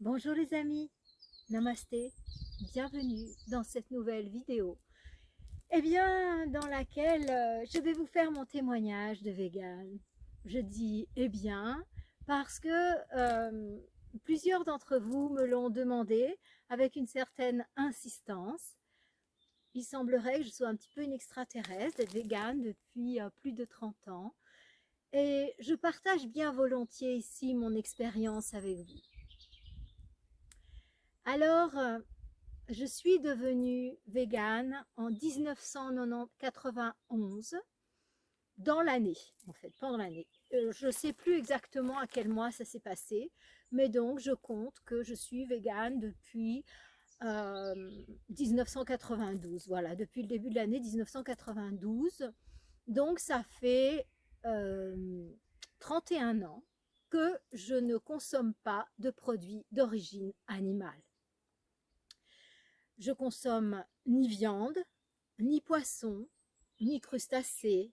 Bonjour les amis, namasté, bienvenue dans cette nouvelle vidéo. Dans laquelle je vais vous faire mon témoignage de vegan. Je dis parce que plusieurs d'entre vous me l'ont demandé avec une certaine insistance. Il semblerait que je sois un petit peu une extraterrestre, d'être vegan depuis plus de 30 ans. Et je partage bien volontiers ici mon expérience avec vous. Alors, je suis devenue végane en 1991, dans l'année, en fait, pendant l'année. Je ne sais plus exactement à quel mois ça s'est passé, mais donc je compte que je suis végane depuis 1992, voilà, depuis le début de l'année 1992. Donc ça fait 31 ans que je ne consomme pas de produits d'origine animale. Je consomme ni viande, ni poisson, ni crustacés,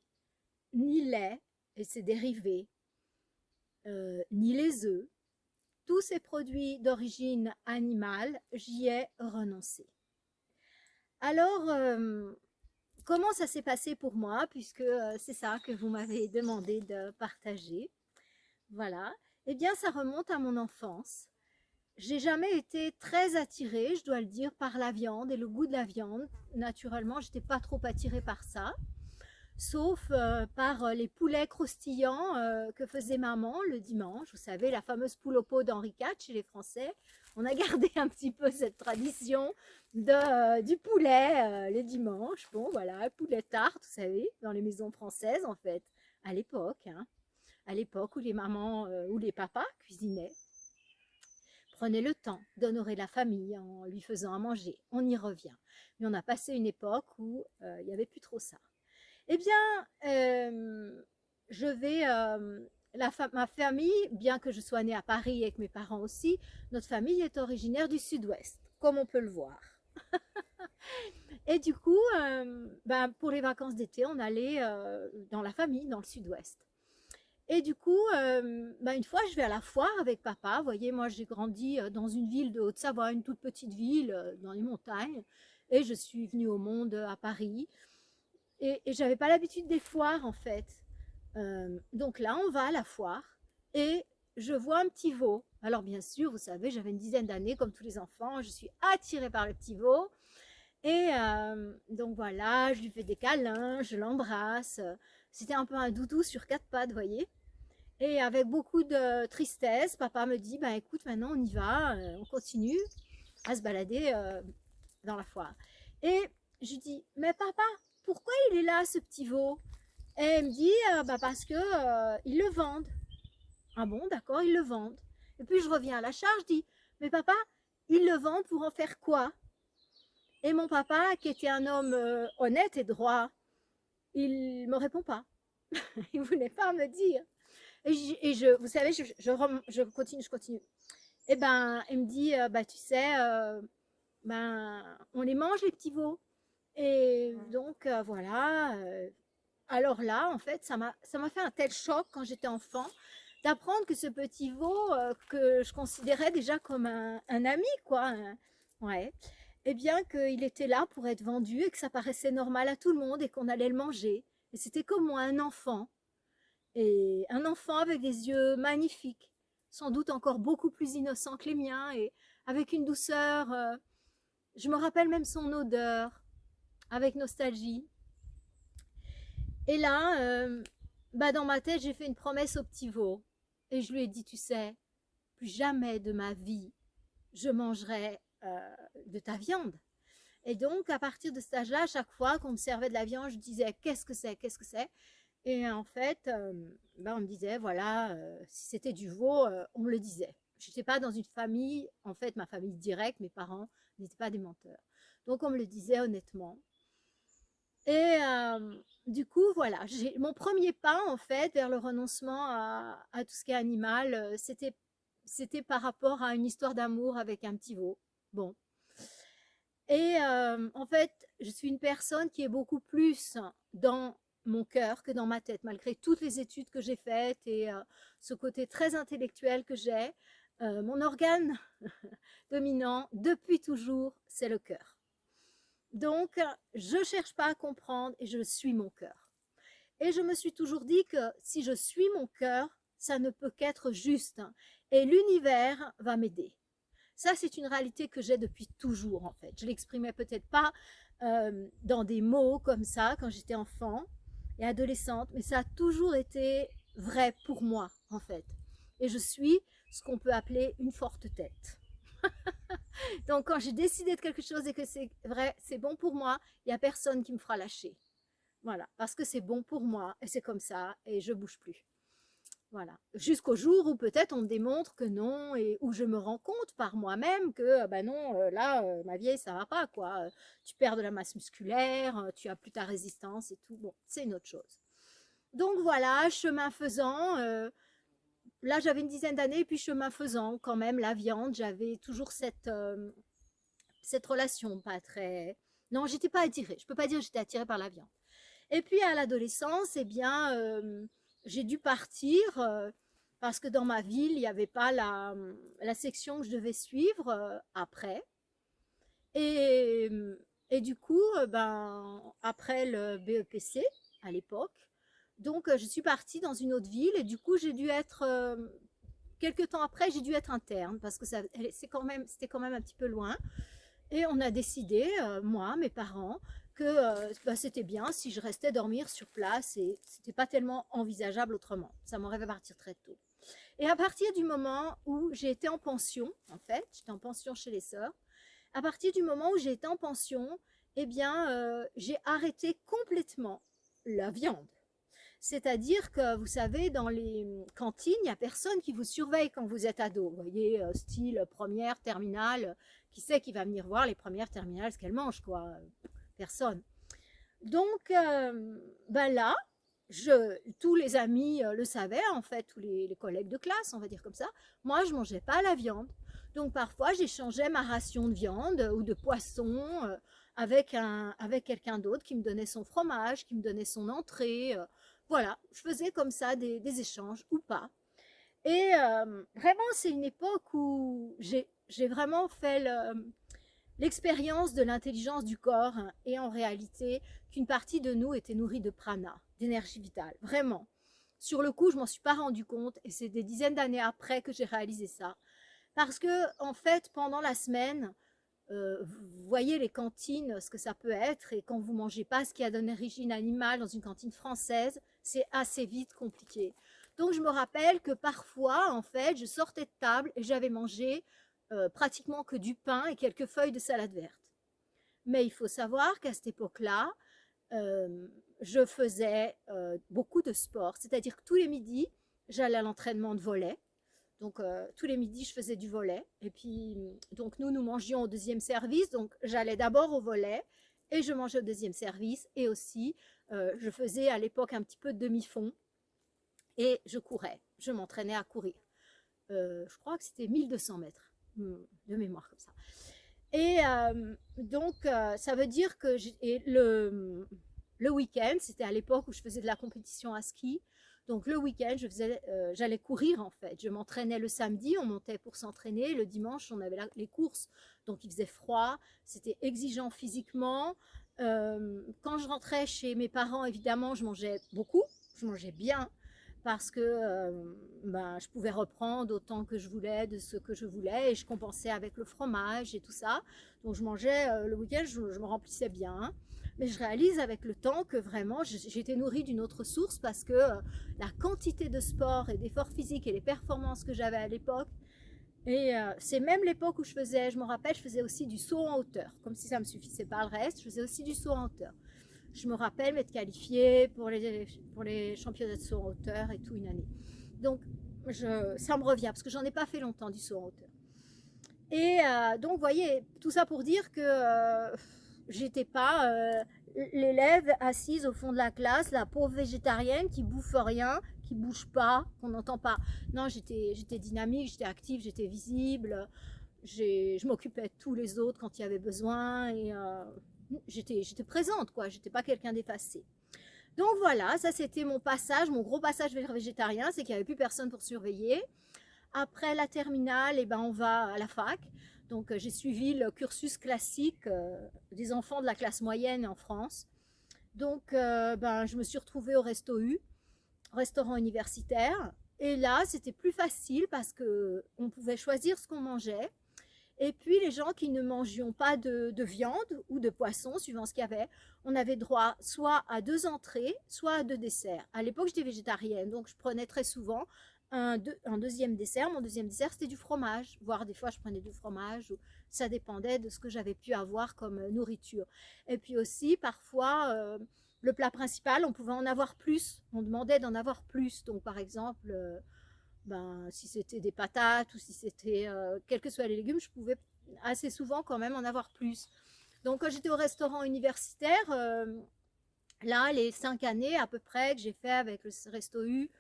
ni lait et ses dérivés, ni les œufs. Tous ces produits d'origine animale, j'y ai renoncé. Alors, comment ça s'est passé pour moi, puisque c'est ça que vous m'avez demandé de partager. Voilà. Eh bien, ça remonte à mon enfance. J'ai jamais été très attirée, je dois le dire, par la viande et le goût de la viande. Naturellement, j'étais pas trop attirée par ça, sauf par les poulets croustillants que faisait maman le dimanche. Vous savez, la fameuse poule au pot d'Henri IV chez les Français. On a gardé un petit peu cette tradition du poulet les dimanches. Bon, voilà, poulet tarte, vous savez, dans les maisons françaises en fait, à l'époque, hein, à l'époque où les mamans ou les papas cuisinaient. Prenez le temps d'honorer la famille en lui faisant à manger. On y revient. Mais on a passé une époque où il n'y avait plus trop ça. Eh bien, je vais... ma famille, bien que je sois née à Paris et que mes parents aussi, notre famille est originaire du sud-ouest, comme on peut le voir. Et du coup, pour les vacances d'été, on allait dans la famille, dans le sud-ouest. Et du coup, une fois, je vais à la foire avec papa. Vous voyez, moi, j'ai grandi dans une ville de Haute-Savoie, une toute petite ville dans les montagnes. Et je suis venue au monde à Paris. Et je n'avais pas l'habitude des foires, en fait. Donc là, on va à la foire et je vois un petit veau. Alors, bien sûr, vous savez, j'avais une dizaine d'années, comme tous les enfants. Je suis attirée par le petit veau. Et donc voilà, je lui fais des câlins, je l'embrasse. C'était un peu un doudou sur quatre pattes, vous voyez. Et avec beaucoup de tristesse, papa me dit, ben écoute, maintenant on y va, on continue à se balader dans la foire. Et je lui dis, mais papa, pourquoi il est là, ce petit veau? Et elle me dit, parce que ils le vendent. Ah bon, d'accord, ils le vendent. Et puis je reviens à la charge, je dis, mais papa, ils le vendent pour en faire quoi? Et mon papa, qui était un homme honnête et droit, il me répond pas. Il voulait pas me dire. Vous savez, je continue. Et ben, il me dit, tu sais, on les mange les petits veaux. Et donc voilà. Alors là, en fait, ça m'a fait un tel choc quand j'étais enfant d'apprendre que ce petit veau que je considérais déjà comme un ami, quoi. Ouais. Eh bien, qu'il était là pour être vendu et que ça paraissait normal à tout le monde et qu'on allait le manger. Et c'était comme moi, un enfant. Et un enfant avec des yeux magnifiques, sans doute encore beaucoup plus innocents que les miens et avec une douceur. Je me rappelle même son odeur, avec nostalgie. Et là, dans ma tête, j'ai fait une promesse au petit veau. Et je lui ai dit, tu sais, plus jamais de ma vie, je mangerai de ta viande. Et donc, à partir de cet âge-là, à chaque fois qu'on me servait de la viande, je disais, qu'est-ce que c'est, qu'est-ce que c'est? Et en fait, on me disait, voilà, si c'était du veau, on me le disait. Je n'étais pas dans une famille, en fait, ma famille directe, mes parents n'étaient pas des menteurs. Donc, on me le disait honnêtement. Et du coup, voilà, mon premier pas, en fait, vers le renoncement à tout ce qui est animal, c'était par rapport à une histoire d'amour avec un petit veau. Bon. Et en fait, je suis une personne qui est beaucoup plus dans mon cœur que dans ma tête, malgré toutes les études que j'ai faites et ce côté très intellectuel que j'ai. Mon organe dominant depuis toujours, c'est le cœur. Donc, je ne cherche pas à comprendre et je suis mon cœur. Et je me suis toujours dit que si je suis mon cœur, ça ne peut qu'être juste. Et l'univers va m'aider. Ça, c'est une réalité que j'ai depuis toujours, en fait. Je l'exprimais peut-être pas dans des mots comme ça quand j'étais enfant et adolescente, mais ça a toujours été vrai pour moi, en fait. Et je suis ce qu'on peut appeler une forte tête. Donc, quand j'ai décidé de quelque chose et que c'est vrai, c'est bon pour moi, il n'y a personne qui me fera lâcher. Voilà, parce que c'est bon pour moi et c'est comme ça et je bouge plus. Voilà, jusqu'au jour où peut-être on me démontre que non et où je me rends compte par moi-même que bah non, là, ma vieille, ça va pas quoi. Tu perds de la masse musculaire, tu as plus ta résistance et tout. Bon, c'est une autre chose. Donc voilà, chemin faisant, là j'avais une dizaine d'années, puis chemin faisant, quand même, la viande, j'avais toujours cette relation pas très. Non, j'étais pas attirée. Je peux pas dire que j'étais attirée par la viande. Et puis à l'adolescence, eh bien, j'ai dû partir parce que dans ma ville, il n'y avait pas la section que je devais suivre après. Et, et du coup, ben, après le BEPC à l'époque, donc je suis partie dans une autre ville et du coup, j'ai dû être, quelques temps après, j'ai dû être interne parce que c'était quand même un petit peu loin. Et on a décidé, moi, mes parents, que bah, c'était bien si je restais dormir sur place et c'était pas tellement envisageable autrement. Ça m'aurait fait partir très tôt. Et à partir du moment où j'ai été en pension, en fait, j'étais en pension chez les sœurs, à partir du moment où j'ai été en pension, eh bien, j'ai arrêté complètement la viande. C'est-à-dire que, vous savez, dans les cantines, il n'y a personne qui vous surveille quand vous êtes ado. Vous voyez, style première, terminale, qui sait qui va venir voir les premières terminales, ce qu'elles mangent, quoi. Personne. Donc, ben là, tous les amis le savaient, en fait, tous les collègues de classe, on va dire comme ça. Moi, je ne mangeais pas la viande. Donc, parfois, j'échangeais ma ration de viande ou de poisson avec quelqu'un d'autre qui me donnait son fromage, qui me donnait son entrée. Voilà, je faisais comme ça des échanges ou pas. Et vraiment, c'est une époque où j'ai vraiment fait l'expérience de l'intelligence du corps hein, et en réalité qu'une partie de nous était nourrie de prana, d'énergie vitale, vraiment. Sur le coup, je m'en suis pas rendu compte et c'est des dizaines d'années après que j'ai réalisé ça. Parce que, en fait, pendant la semaine, vous voyez les cantines, ce que ça peut être, et quand vous mangez pas ce qui a d'origine animale dans une cantine française, c'est assez vite compliqué. Donc je me rappelle que parfois, en fait, je sortais de table et j'avais mangé pratiquement que du pain et quelques feuilles de salade verte. Mais il faut savoir qu'à cette époque-là, je faisais beaucoup de sport, c'est-à-dire que tous les midis, j'allais à l'entraînement de volley. Donc, tous les midis, je faisais du volley. Et puis, donc, nous mangions au deuxième service. Donc, j'allais d'abord au volley et je mangeais au deuxième service. Et aussi, je faisais à l'époque un petit peu de demi-fond et je courais. Je m'entraînais à courir. Je crois que c'était 1200 mètres de mémoire comme ça. Et donc, ça veut dire que le week-end, c'était à l'époque où je faisais de la compétition à ski. Donc le week-end, j'allais courir en fait. Je m'entraînais le samedi, on montait pour s'entraîner. Le dimanche, on avait les courses. Donc il faisait froid, c'était exigeant physiquement. Quand je rentrais chez mes parents, évidemment, je mangeais beaucoup, je mangeais bien parce que ben, je pouvais reprendre autant que je voulais de ce que je voulais et je compensais avec le fromage et tout ça. Donc je mangeais le week-end, je me remplissais bien. Mais je réalise avec le temps que vraiment j'étais nourrie d'une autre source parce que la quantité de sport et d'efforts physiques et les performances que j'avais à l'époque, et c'est même l'époque où je me rappelle, je faisais aussi du saut en hauteur, comme si ça ne me suffisait pas le reste, je faisais aussi du saut en hauteur. Je me rappelle m'être qualifiée pour les championnats de saut en hauteur et tout une année. Donc ça me revient parce que j'en ai pas fait longtemps du saut en hauteur. Et donc, vous voyez, tout ça pour dire que j'étais pas l'élève assise au fond de la classe, la pauvre végétarienne qui bouffe rien, qui bouge pas, qu'on n'entend pas. Non, j'étais dynamique, j'étais active, j'étais visible. Je m'occupais de tous les autres quand il y avait besoin et j'étais présente, quoi. J'étais pas quelqu'un d'effacé. Donc voilà, ça c'était mon passage, mon gros passage vers végétarien, c'est qu'il n'y avait plus personne pour surveiller. Après la terminale, eh ben, on va à la fac. Donc, j'ai suivi le cursus classique des enfants de la classe moyenne en France. Donc, ben, je me suis retrouvée au Resto U, restaurant universitaire. Et là, c'était plus facile parce que on pouvait choisir ce qu'on mangeait. Et puis, les gens qui ne mangions pas de viande ou de poisson, suivant ce qu'il y avait, on avait droit soit à 2 entrées, soit à 2 desserts. À l'époque, j'étais végétarienne, donc je prenais très souvent un deuxième dessert. Mon deuxième dessert, c'était du fromage, voire des fois, je prenais du fromage. Ou ça dépendait de ce que j'avais pu avoir comme nourriture. Et puis aussi, parfois, le plat principal, on pouvait en avoir plus. On demandait d'en avoir plus. Donc, par exemple, ben, si c'était des patates ou si c'était quels que soient les légumes, je pouvais assez souvent quand même en avoir plus. Donc quand j'étais au restaurant universitaire, là, les 5 années à peu près que j'ai fait avec le Resto U,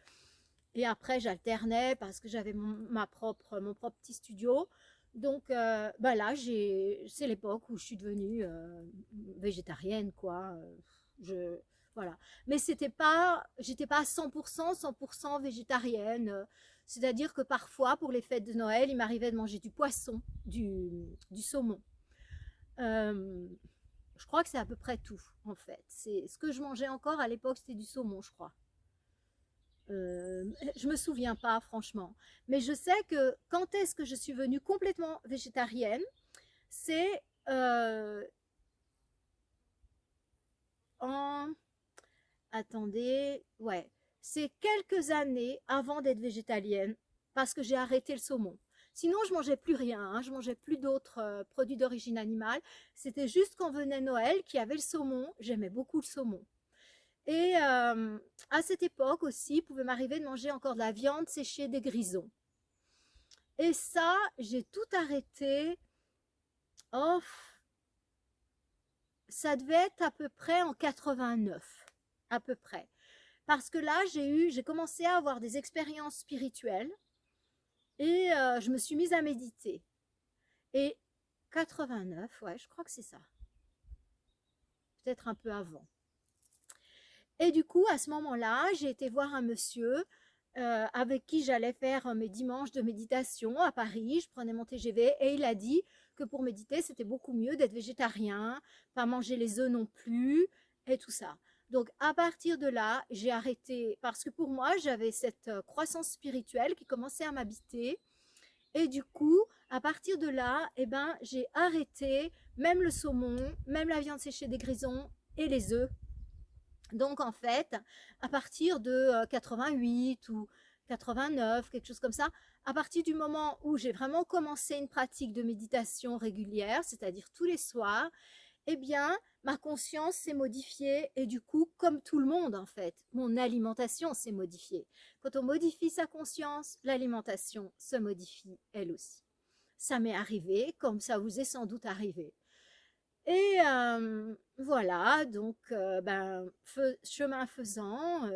et après j'alternais parce que j'avais mon propre petit studio. Donc ben là, c'est l'époque où je suis devenue végétarienne, quoi. Je, voilà. Mais j'étais pas à 100% végétarienne. C'est-à-dire que parfois, pour les fêtes de Noël, il m'arrivait de manger du poisson, du saumon. Euh, je crois que c'est à peu près tout, en fait. C'est ce que je mangeais encore à l'époque, c'était du saumon, je crois. Je me souviens pas, franchement. Mais je sais que quand est-ce que je suis venue complètement végétarienne, c'est en... Attendez, ouais. C'est quelques années avant d'être végétalienne, parce que j'ai arrêté le saumon. Sinon, je mangeais plus rien, hein, je mangeais plus d'autres produits d'origine animale. C'était juste quand venait Noël qu'il y avait le saumon. J'aimais beaucoup le saumon. Et à cette époque aussi, il pouvait m'arriver de manger encore de la viande séchée des grisons. Et ça, j'ai tout arrêté. Oh, ça devait être à peu près en 89, à peu près. Parce que là, j'ai commencé à avoir des expériences spirituelles et je me suis mise à méditer. Et 89, ouais, je crois que c'est ça. Peut-être un peu avant. Et du coup, à ce moment-là, j'ai été voir un monsieur avec qui j'allais faire mes dimanches de méditation à Paris. Je prenais mon TGV et il a dit que pour méditer, c'était beaucoup mieux d'être végétarien, pas manger les œufs non plus et tout ça. Donc à partir de là, j'ai arrêté parce que pour moi, j'avais cette croissance spirituelle qui commençait à m'habiter. Et du coup, à partir de là, eh ben, j'ai arrêté même le saumon, même la viande séchée des grisons et les œufs. Donc en fait, à partir de 88 ou 89, quelque chose comme ça, à partir du moment où j'ai vraiment commencé une pratique de méditation régulière, c'est-à-dire tous les soirs, eh bien, ma conscience s'est modifiée et du coup, comme tout le monde en fait, mon alimentation s'est modifiée. Quand on modifie sa conscience, l'alimentation se modifie elle aussi. Ça m'est arrivé, comme ça vous est sans doute arrivé. Et voilà, donc ben, chemin faisant,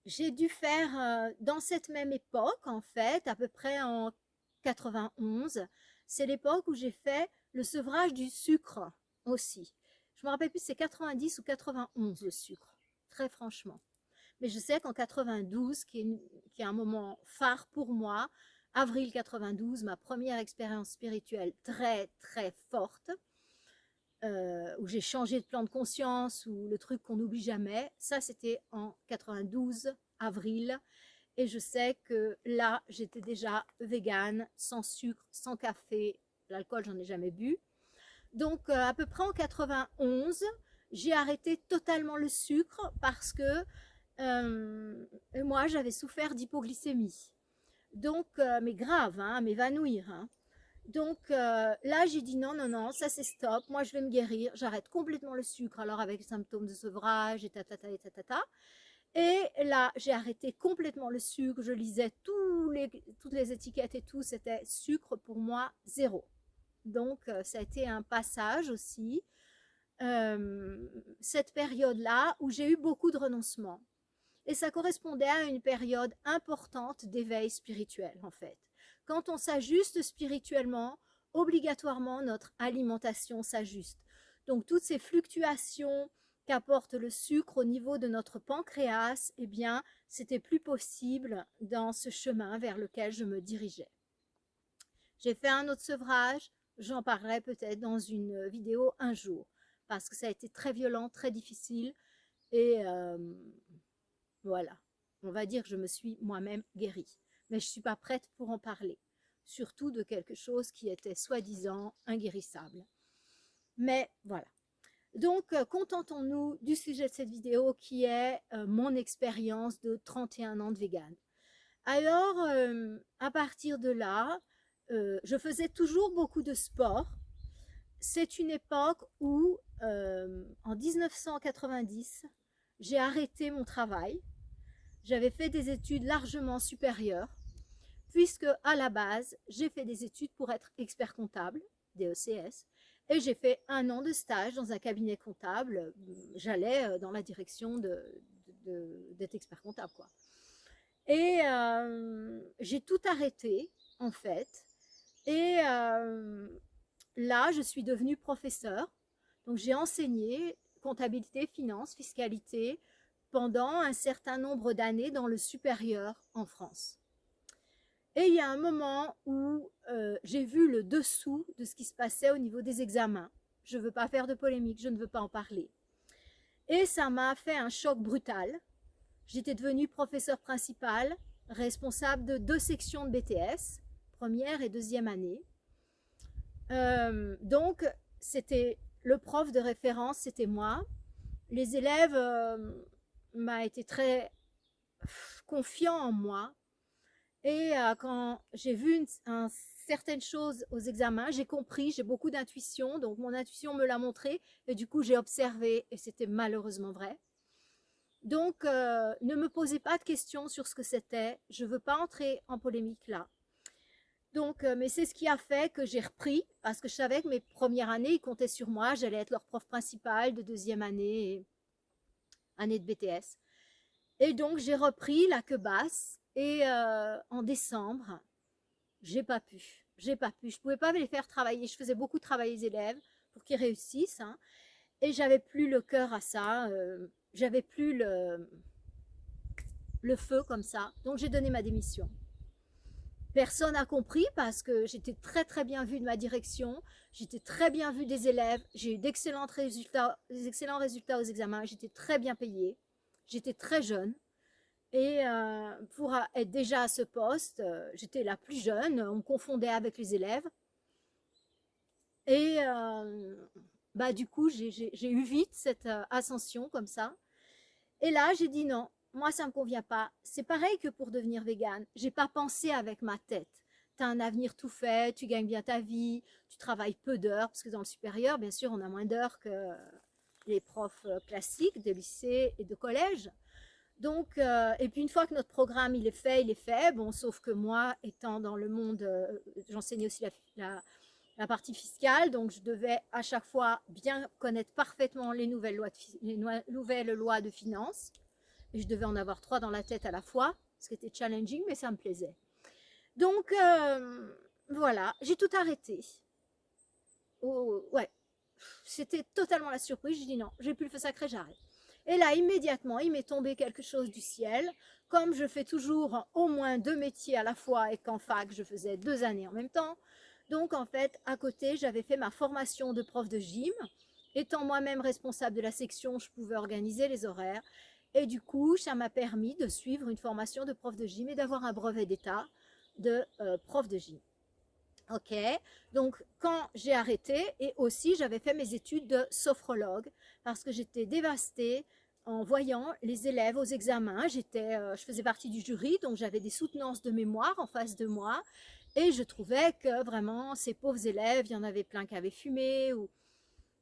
j'ai dû faire dans cette même époque, en fait, à peu près en 91, c'est l'époque où j'ai fait le sevrage du sucre aussi. Je me rappelle plus si c'est 90 ou 91 le sucre, très franchement. Mais je sais qu'en 92, qui est un moment phare pour moi, avril 92, ma première expérience spirituelle très très forte, où j'ai changé de plan de conscience, ou le truc qu'on n'oublie jamais, ça c'était en 92, avril. Et je sais que là, j'étais déjà végane, sans sucre, sans café. L'alcool, j'en ai jamais bu. Donc, à peu près en 91, j'ai arrêté totalement le sucre parce que moi, j'avais souffert d'hypoglycémie. Donc, mais grave, hein, à m'évanouir. Hein. Donc là, j'ai dit non, non, non, ça c'est stop. Moi, je vais me guérir. J'arrête complètement le sucre. Alors, avec les symptômes de sevrage et tatata et tatata. Et là, j'ai arrêté complètement le sucre. Je lisais toutes les étiquettes et tout. C'était sucre pour moi, zéro. Donc, ça a été un passage aussi. Cette période-là où j'ai eu beaucoup de renoncements. Et ça correspondait à une période importante d'éveil spirituel, en fait. Quand on s'ajuste spirituellement, obligatoirement, notre alimentation s'ajuste. Donc, toutes ces fluctuations qu'apporte le sucre au niveau de notre pancréas, eh bien, c'était plus possible dans ce chemin vers lequel je me dirigeais. J'ai fait un autre sevrage, j'en parlerai peut-être dans une vidéo un jour, parce que ça a été très violent, très difficile, et voilà, on va dire que je me suis moi-même guérie. Mais je ne suis pas prête pour en parler, surtout de quelque chose qui était soi-disant inguérissable. Mais voilà. Donc, contentons-nous du sujet de cette vidéo qui est mon expérience de 31 ans de vegan. Alors, à partir de là, je faisais toujours beaucoup de sport. C'est une époque où, en 1990, j'ai arrêté mon travail. J'avais fait des études largement supérieures, puisque à la base, j'ai fait des études pour être expert comptable, DECS, et j'ai fait 1 an de stage dans un cabinet comptable. J'allais dans la direction d'être expert comptable, quoi. Et j'ai tout arrêté, en fait. Et là, je suis devenue professeure. Donc, j'ai enseigné comptabilité, finance, fiscalité pendant un certain nombre d'années dans le supérieur en France. Et il y a un moment où j'ai vu le dessous de ce qui se passait au niveau des examens. Je ne veux pas faire de polémique, je ne veux pas en parler. Et ça m'a fait un choc brutal. J'étais devenue professeure principale, responsable de 2 sections de BTS, première et deuxième année. Donc, c'était le prof de référence, c'était moi. Les élèves m'ont été très confiants en moi. Et quand j'ai vu certaines choses aux examens, j'ai compris, j'ai beaucoup d'intuition, donc mon intuition me l'a montré, et du coup j'ai observé, et c'était malheureusement vrai. Donc, ne me posez pas de questions sur ce que c'était, je ne veux pas entrer en polémique là. Donc, mais c'est ce qui a fait que j'ai repris, parce que je savais que mes premières années, ils comptaient sur moi, j'allais être leur prof principal de deuxième année, année de BTS. Et donc, j'ai repris la queue basse, et en décembre, j'ai pas pu, je pouvais pas les faire travailler, je faisais beaucoup travailler les élèves pour qu'ils réussissent, hein, et j'avais plus le cœur à ça, j'avais plus le feu comme ça, donc j'ai donné ma démission. Personne n'a compris parce que j'étais très très bien vue de ma direction, j'étais très bien vue des élèves, j'ai eu d'excellents résultats aux examens, j'étais très bien payée, j'étais très jeune. Et pour être déjà à ce poste, j'étais la plus jeune, on me confondait avec les élèves. Et bah, du coup, j'ai eu vite cette ascension comme ça. Et là, j'ai dit non, moi, ça ne me convient pas. C'est pareil que pour devenir végane. Je n'ai pas pensé avec ma tête. Tu as un avenir tout fait, tu gagnes bien ta vie, tu travailles peu d'heures, parce que dans le supérieur, bien sûr, on a moins d'heures que les profs classiques de lycée et de collège. Donc, et puis une fois que notre programme il est fait. Bon, sauf que moi, étant dans le monde, j'enseignais aussi la partie fiscale, donc je devais à chaque fois bien connaître parfaitement les nouvelles lois de finances. Et je devais en avoir 3 dans la tête à la fois, ce qui était challenging, mais ça me plaisait. Donc, voilà, j'ai tout arrêté. Oh, ouais, c'était totalement la surprise. J'ai dit non, j'ai plus le feu sacré, j'arrête. Et là, immédiatement, il m'est tombé quelque chose du ciel. Comme je fais toujours au moins 2 métiers à la fois et qu'en fac, je faisais 2 années en même temps. Donc, en fait, à côté, j'avais fait ma formation de prof de gym. Étant moi-même responsable de la section, je pouvais organiser les horaires. Et du coup, ça m'a permis de suivre une formation de prof de gym et d'avoir un brevet d'état de prof de gym. Ok, donc quand j'ai arrêté, et aussi j'avais fait mes études de sophrologue parce que j'étais dévastée en voyant les élèves aux examens. Je faisais partie du jury, donc j'avais des soutenances de mémoire en face de moi, et je trouvais que vraiment ces pauvres élèves, il y en avait plein qui avaient fumé ou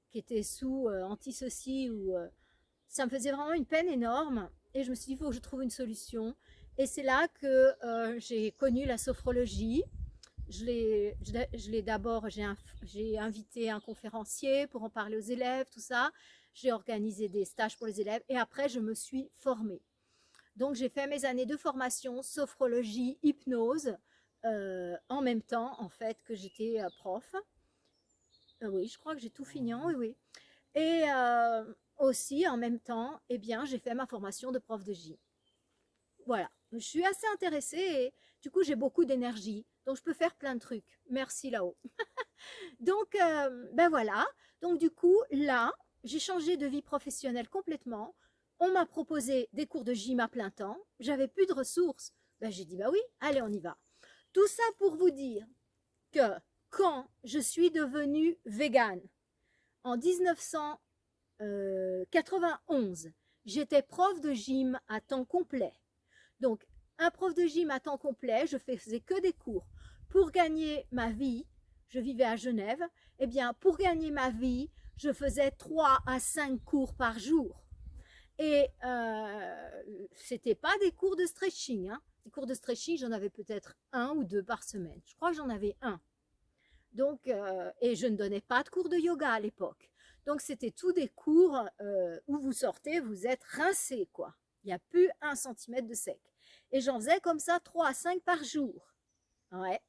qui étaient sous anti-ceci, ou ça me faisait vraiment une peine énorme, et je me suis dit il faut que je trouve une solution. Et c'est là que j'ai connu la sophrologie. D'abord, j'ai invité un conférencier pour en parler aux élèves, tout ça. J'ai organisé des stages pour les élèves, et après, je me suis formée. Donc, j'ai fait mes années de formation, sophrologie, hypnose, en même temps, en fait, que j'étais prof. Oui, je crois que j'ai tout fini, oui, oui. Et aussi, en même temps, eh bien, j'ai fait ma formation de prof de gym. Voilà, je suis assez intéressée et du coup, j'ai beaucoup d'énergie. Donc, je peux faire plein de trucs. Merci là-haut. Donc, ben voilà. Donc, du coup, là, j'ai changé de vie professionnelle complètement. On m'a proposé des cours de gym à plein temps. J'avais plus de ressources. Ben, j'ai dit, bah oui, allez, on y va. Tout ça pour vous dire que quand je suis devenue végane en 1991, j'étais prof de gym à temps complet. Donc, un prof de gym à temps complet, je faisais que des cours. Pour gagner ma vie, je vivais à Genève, eh bien, pour gagner ma vie, je faisais 3 à 5 cours par jour. Et c'était pas des cours de stretching. Hein. Des cours de stretching, j'en avais peut-être 1 ou 2 par semaine. Je crois que j'en avais 1. Donc, et je ne donnais pas de cours de yoga à l'époque. Donc, c'était tous des cours où vous sortez, vous êtes rincé, quoi. Il n'y a plus 1 centimètre de sec. Et j'en faisais comme ça 3 à 5 par jour. Ouais.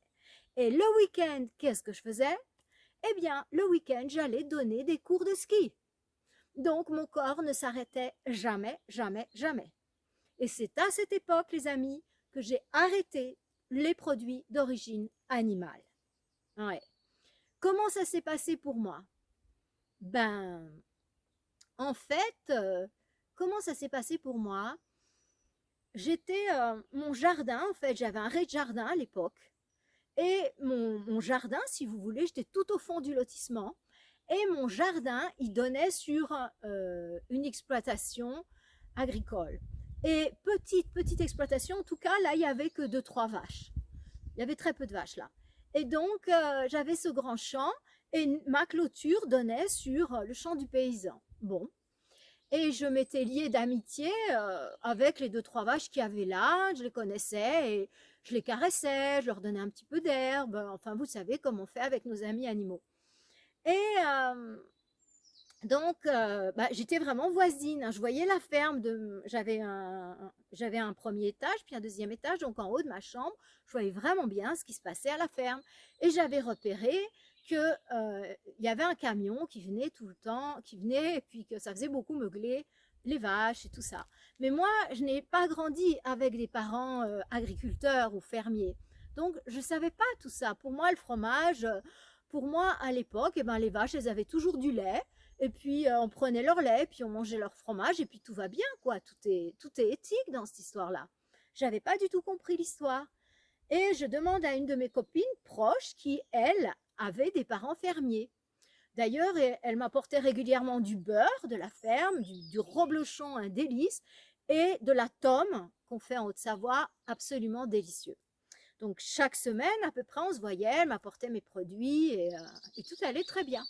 Et le week-end, qu'est-ce que je faisais? Eh bien, le week-end, j'allais donner des cours de ski. Donc, mon corps ne s'arrêtait jamais, jamais, jamais. Et c'est à cette époque, les amis, que j'ai arrêté les produits d'origine animale. Ouais. Comment ça s'est passé pour moi? Ben, en fait, comment ça s'est passé pour moi? J'étais, mon jardin, en fait, j'avais un rez-de-jardin à l'époque. Et mon jardin, si vous voulez, j'étais tout au fond du lotissement. Et mon jardin, il donnait sur une exploitation agricole. Et petite exploitation, en tout cas, là, il n'y avait que 2-3 vaches. Il y avait très peu de vaches là. Et donc, j'avais ce grand champ et ma clôture donnait sur le champ du paysan. Bon. Et je m'étais liée d'amitié avec les 2-3 vaches qu'il y avait là. Je les connaissais et je les caressais, je leur donnais un petit peu d'herbe. Enfin, vous savez comme on fait avec nos amis animaux. Et donc, bah, j'étais vraiment voisine. Hein. Je voyais la ferme. J'avais un premier étage, puis un deuxième étage. Donc, en haut de ma chambre, je voyais vraiment bien ce qui se passait à la ferme. Et j'avais repéré qu'il y avait un camion qui venait tout le temps, qui venait, et puis que ça faisait beaucoup meugler les vaches et tout ça. Mais moi, je n'ai pas grandi avec des parents agriculteurs ou fermiers. Donc, je ne savais pas tout ça. Pour moi, le fromage, pour moi, à l'époque, eh ben, les vaches, elles avaient toujours du lait. Et puis, on prenait leur lait, puis on mangeait leur fromage, et puis tout va bien, quoi. Tout est éthique dans cette histoire-là. J'avais pas du tout compris l'histoire. Et je demande à une de mes copines proches qui, elle, avait des parents fermiers. D'ailleurs, elle m'apportait régulièrement du beurre de la ferme, du reblochon, un délice, et de la tome qu'on fait en Haute-Savoie, absolument délicieux. Donc, chaque semaine, à peu près, on se voyait, elle m'apportait mes produits, et tout allait très bien.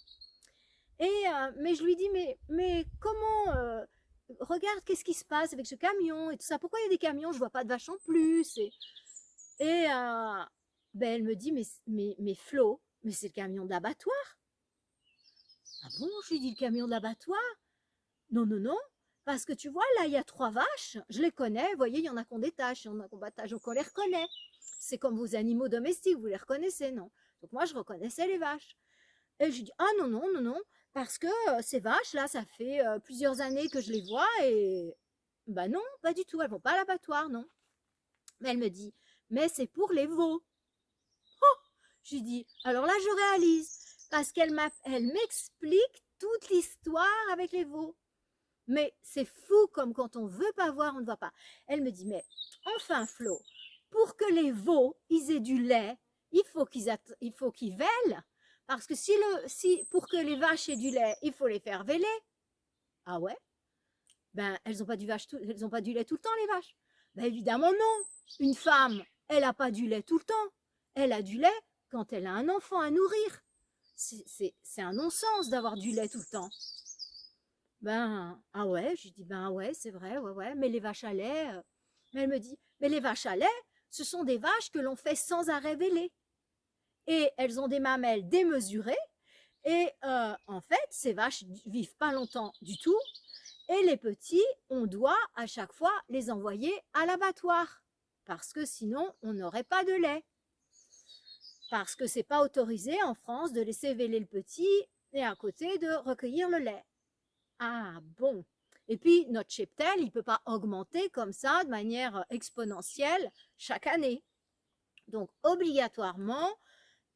Mais je lui dis, mais comment, regarde, qu'est-ce qui se passe avec ce camion et tout ça. Pourquoi il y a des camions, je vois pas de vaches en plus. Ben, elle me dit, mais Flo, mais c'est le camion de l'abattoir. Ah bon, je lui dis, le camion de l'abattoir? Non, non, non, parce que tu vois, là, il y a 3 vaches, je les connais, vous voyez, il y en a qui ont des taches, il y en a qui ont pas de taches, donc on les reconnaît. C'est comme vos animaux domestiques, vous les reconnaissez, non? Donc moi, je reconnaissais les vaches. Et je dis, ah non, non, non, non, parce que ces vaches-là, ça fait plusieurs années que je les vois et bah non, pas du tout, elles vont pas à l'abattoir, non. Mais elle me dit, mais c'est pour les veaux. Oh, je lui dis, alors là, je réalise, parce elle m'explique toute l'histoire avec les veaux. Mais c'est fou comme quand on veut pas voir, on ne voit pas. Elle me dit, mais enfin Flo, pour que les veaux, ils aient du lait, il faut qu'ils vèlent. Parce que pour que les vaches aient du lait, il faut les faire véler. Ah ouais? Ben, elles n'ont pas elles ont pas du lait tout le temps, les vaches. Ben évidemment non. Une femme, elle n'a pas du lait tout le temps. Elle a du lait quand elle a un enfant à nourrir. C'est un non-sens d'avoir du lait tout le temps. Ben, ah ouais, je dis, ben ouais, c'est vrai, ouais, ouais, mais les vaches à lait. Mais elle me dit, mais les vaches à lait, ce sont des vaches que l'on fait sans arrêt véler. Et elles ont des mamelles démesurées. Et en fait, ces vaches vivent pas longtemps du tout. Et les petits, on doit à chaque fois les envoyer à l'abattoir. Parce que sinon, on n'aurait pas de lait. Parce que c'est pas autorisé en France de laisser véler le petit et à côté de recueillir le lait. Ah bon. Et puis, notre cheptel, il ne peut pas augmenter comme ça de manière exponentielle chaque année. Donc, obligatoirement,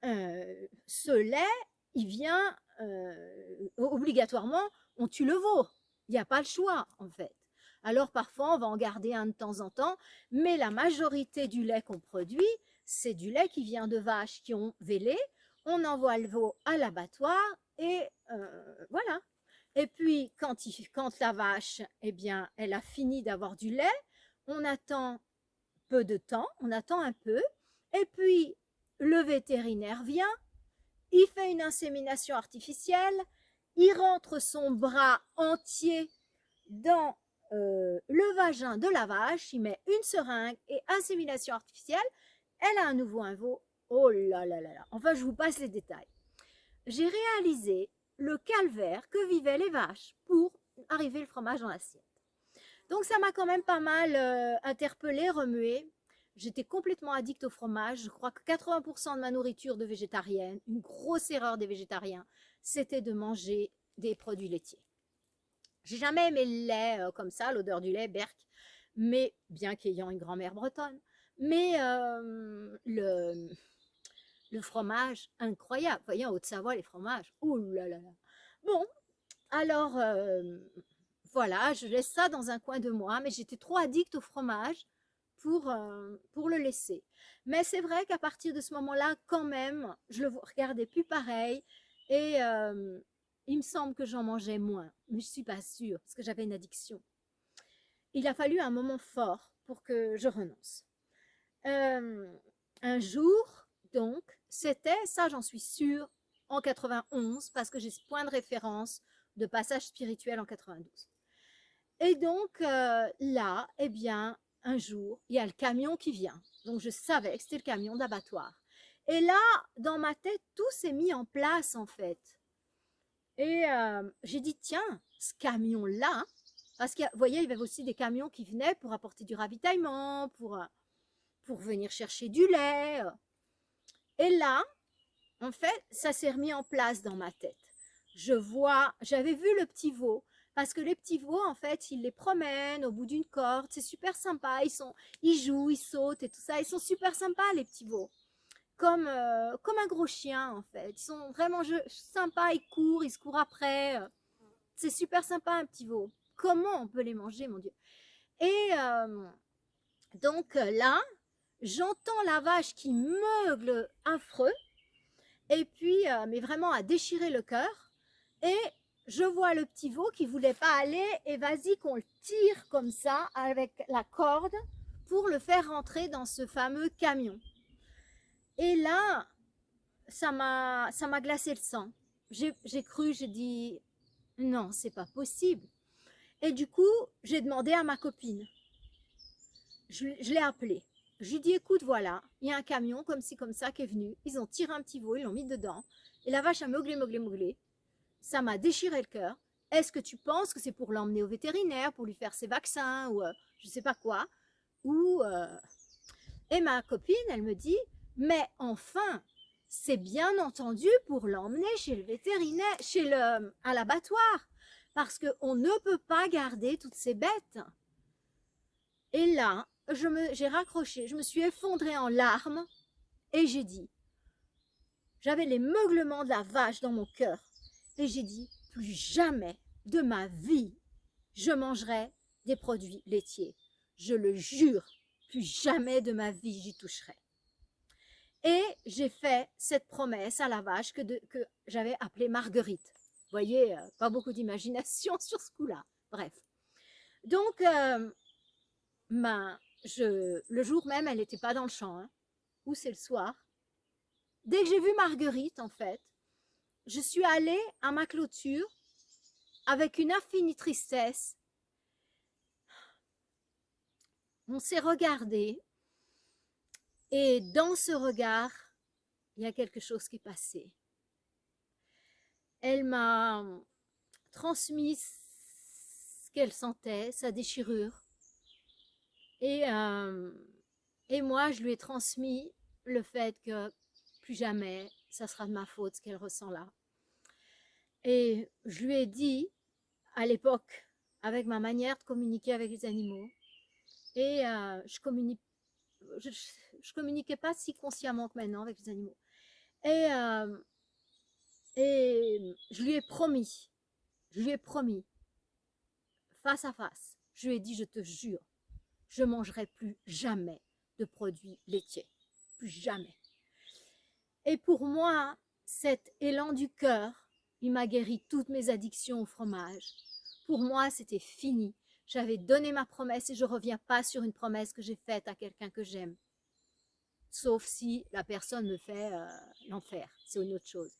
ce lait, il vient, obligatoirement, on tue le veau. Il n'y a pas le choix, en fait. Alors, parfois, on va en garder un de temps en temps, mais la majorité du lait qu'on produit, c'est du lait qui vient de vaches qui ont vélé. On envoie le veau à l'abattoir et voilà. Et puis, quand la vache, eh bien, elle a fini d'avoir du lait, on attend peu de temps, on attend un peu, et puis le vétérinaire vient, il fait une insémination artificielle, il rentre son bras entier dans le vagin de la vache, il met une seringue et insémination artificielle, elle a à nouveau un veau. Oh là là là là. Enfin, je vous passe les détails. J'ai réalisé le calvaire que vivaient les vaches pour arriver le fromage dans l'assiette. Donc ça m'a quand même pas mal interpellée, remuée. J'étais complètement addict au fromage. Je crois que 80% de ma nourriture de végétarienne, une grosse erreur des végétariens, c'était de manger des produits laitiers. J'ai jamais aimé le lait comme ça, l'odeur du lait, berk, mais bien qu'ayant une grand-mère bretonne. Mais le fromage, incroyable. Vous voyez, en Haute-Savoie, les fromages, ouh là là là. Bon, alors voilà, je laisse ça dans un coin de moi, mais j'étais trop addict au fromage pour le laisser. Mais c'est vrai qu'à partir de ce moment-là, quand même, je le regardais plus pareil et il me semble que j'en mangeais moins, mais je suis pas sûre parce que j'avais une addiction. Il a fallu un moment fort pour que je renonce. Un jour, donc, c'était, ça j'en suis sûre, en 91, parce que j'ai ce point de référence de passage spirituel en 92. Et donc là, eh bien, un jour, il y a le camion qui vient. Donc je savais que c'était le camion d'abattoir. Et là, dans ma tête, tout s'est mis en place en fait. Et j'ai dit, tiens, ce camion-là, parce que vous voyez, il y avait aussi des camions qui venaient pour apporter du ravitaillement, pour venir chercher du lait. Et là, en fait, ça s'est remis en place dans ma tête. J'avais vu le petit veau, parce que les petits veaux, en fait, ils les promènent au bout d'une corde, c'est super sympa, ils jouent, ils sautent et tout ça, ils sont super sympas les petits veaux, comme un gros chien en fait, ils sont vraiment sympas, ils courent, ils se courent après, c'est super sympa un petit veau. Comment on peut les manger, mon Dieu? Et donc là, j'entends la vache qui meugle affreux, et puis, mais vraiment à déchirer le cœur. Et je vois le petit veau qui voulait pas aller et vas-y qu'on le tire comme ça avec la corde pour le faire rentrer dans ce fameux camion. Et là, ça m'a glacé le sang. J'ai cru, j'ai dit non, c'est pas possible. Et du coup, j'ai demandé à ma copine. Je l'ai appelée. Je lui dis écoute, voilà, il y a un camion comme ci, comme ça qui est venu. Ils ont tiré un petit veau, ils l'ont mis dedans. Et la vache a meuglé, meuglé, meuglé. Ça m'a déchiré le cœur. Est-ce que tu penses que c'est pour l'emmener au vétérinaire, pour lui faire ses vaccins ou je ne sais pas quoi ou Et ma copine, elle me dit, mais enfin, c'est bien entendu pour l'emmener chez le vétérinaire, à l'abattoir, parce qu'on ne peut pas garder toutes ces bêtes. Et là, j'ai raccroché, je me suis effondrée en larmes et j'ai dit, j'avais les meuglements de la vache dans mon cœur. Et j'ai dit, plus jamais de ma vie, je mangerai des produits laitiers. Je le jure, plus jamais de ma vie, j'y toucherai. Et j'ai fait cette promesse à la vache que j'avais appelée Marguerite. Vous voyez, pas beaucoup d'imagination sur ce coup-là. Bref. Donc, le jour même, elle n'était pas dans le champ, hein, ou c'est le soir. Dès que j'ai vu Marguerite, en fait, je suis allée à ma clôture avec une infinie tristesse. On s'est regardé et dans ce regard, il y a quelque chose qui est passé. Elle m'a transmis ce qu'elle sentait, sa déchirure. Et moi, je lui ai transmis le fait que plus jamais, ça sera de ma faute ce qu'elle ressent là. Et je lui ai dit, à l'époque, avec ma manière de communiquer avec les animaux, et je, je communiquais pas si consciemment que maintenant avec les animaux. Et, euh, et je lui ai promis, face à face, je lui ai dit, je te jure, je mangerai plus jamais de produits laitiers. Plus jamais. Et pour moi, cet élan du cœur, il m'a guéri toutes mes addictions au fromage. Pour moi, c'était fini. J'avais donné ma promesse et je ne reviens pas sur une promesse que j'ai faite à quelqu'un que j'aime. Sauf si la personne me fait l'enfer, c'est une autre chose.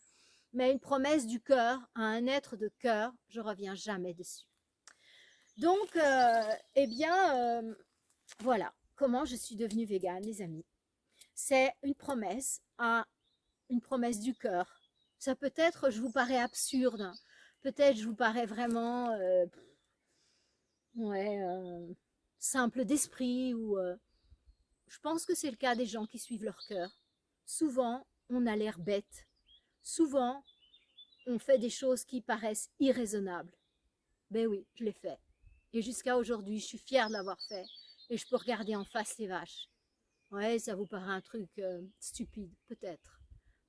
Mais une promesse du cœur à un être de cœur, je ne reviens jamais dessus. Donc, eh bien, voilà comment je suis devenue végane, les amis. C'est une promesse du cœur. Ça peut-être, je vous parais absurde, peut-être je vous parais vraiment ouais, simple d'esprit, ou je pense que c'est le cas des gens qui suivent leur cœur. Souvent, on a l'air bête. Souvent, on fait des choses qui paraissent irraisonnables. Ben oui, je l'ai fait. Et jusqu'à aujourd'hui, je suis fière de l'avoir fait. Et je peux regarder en face les vaches. Ouais, ça vous paraît un truc stupide, peut-être.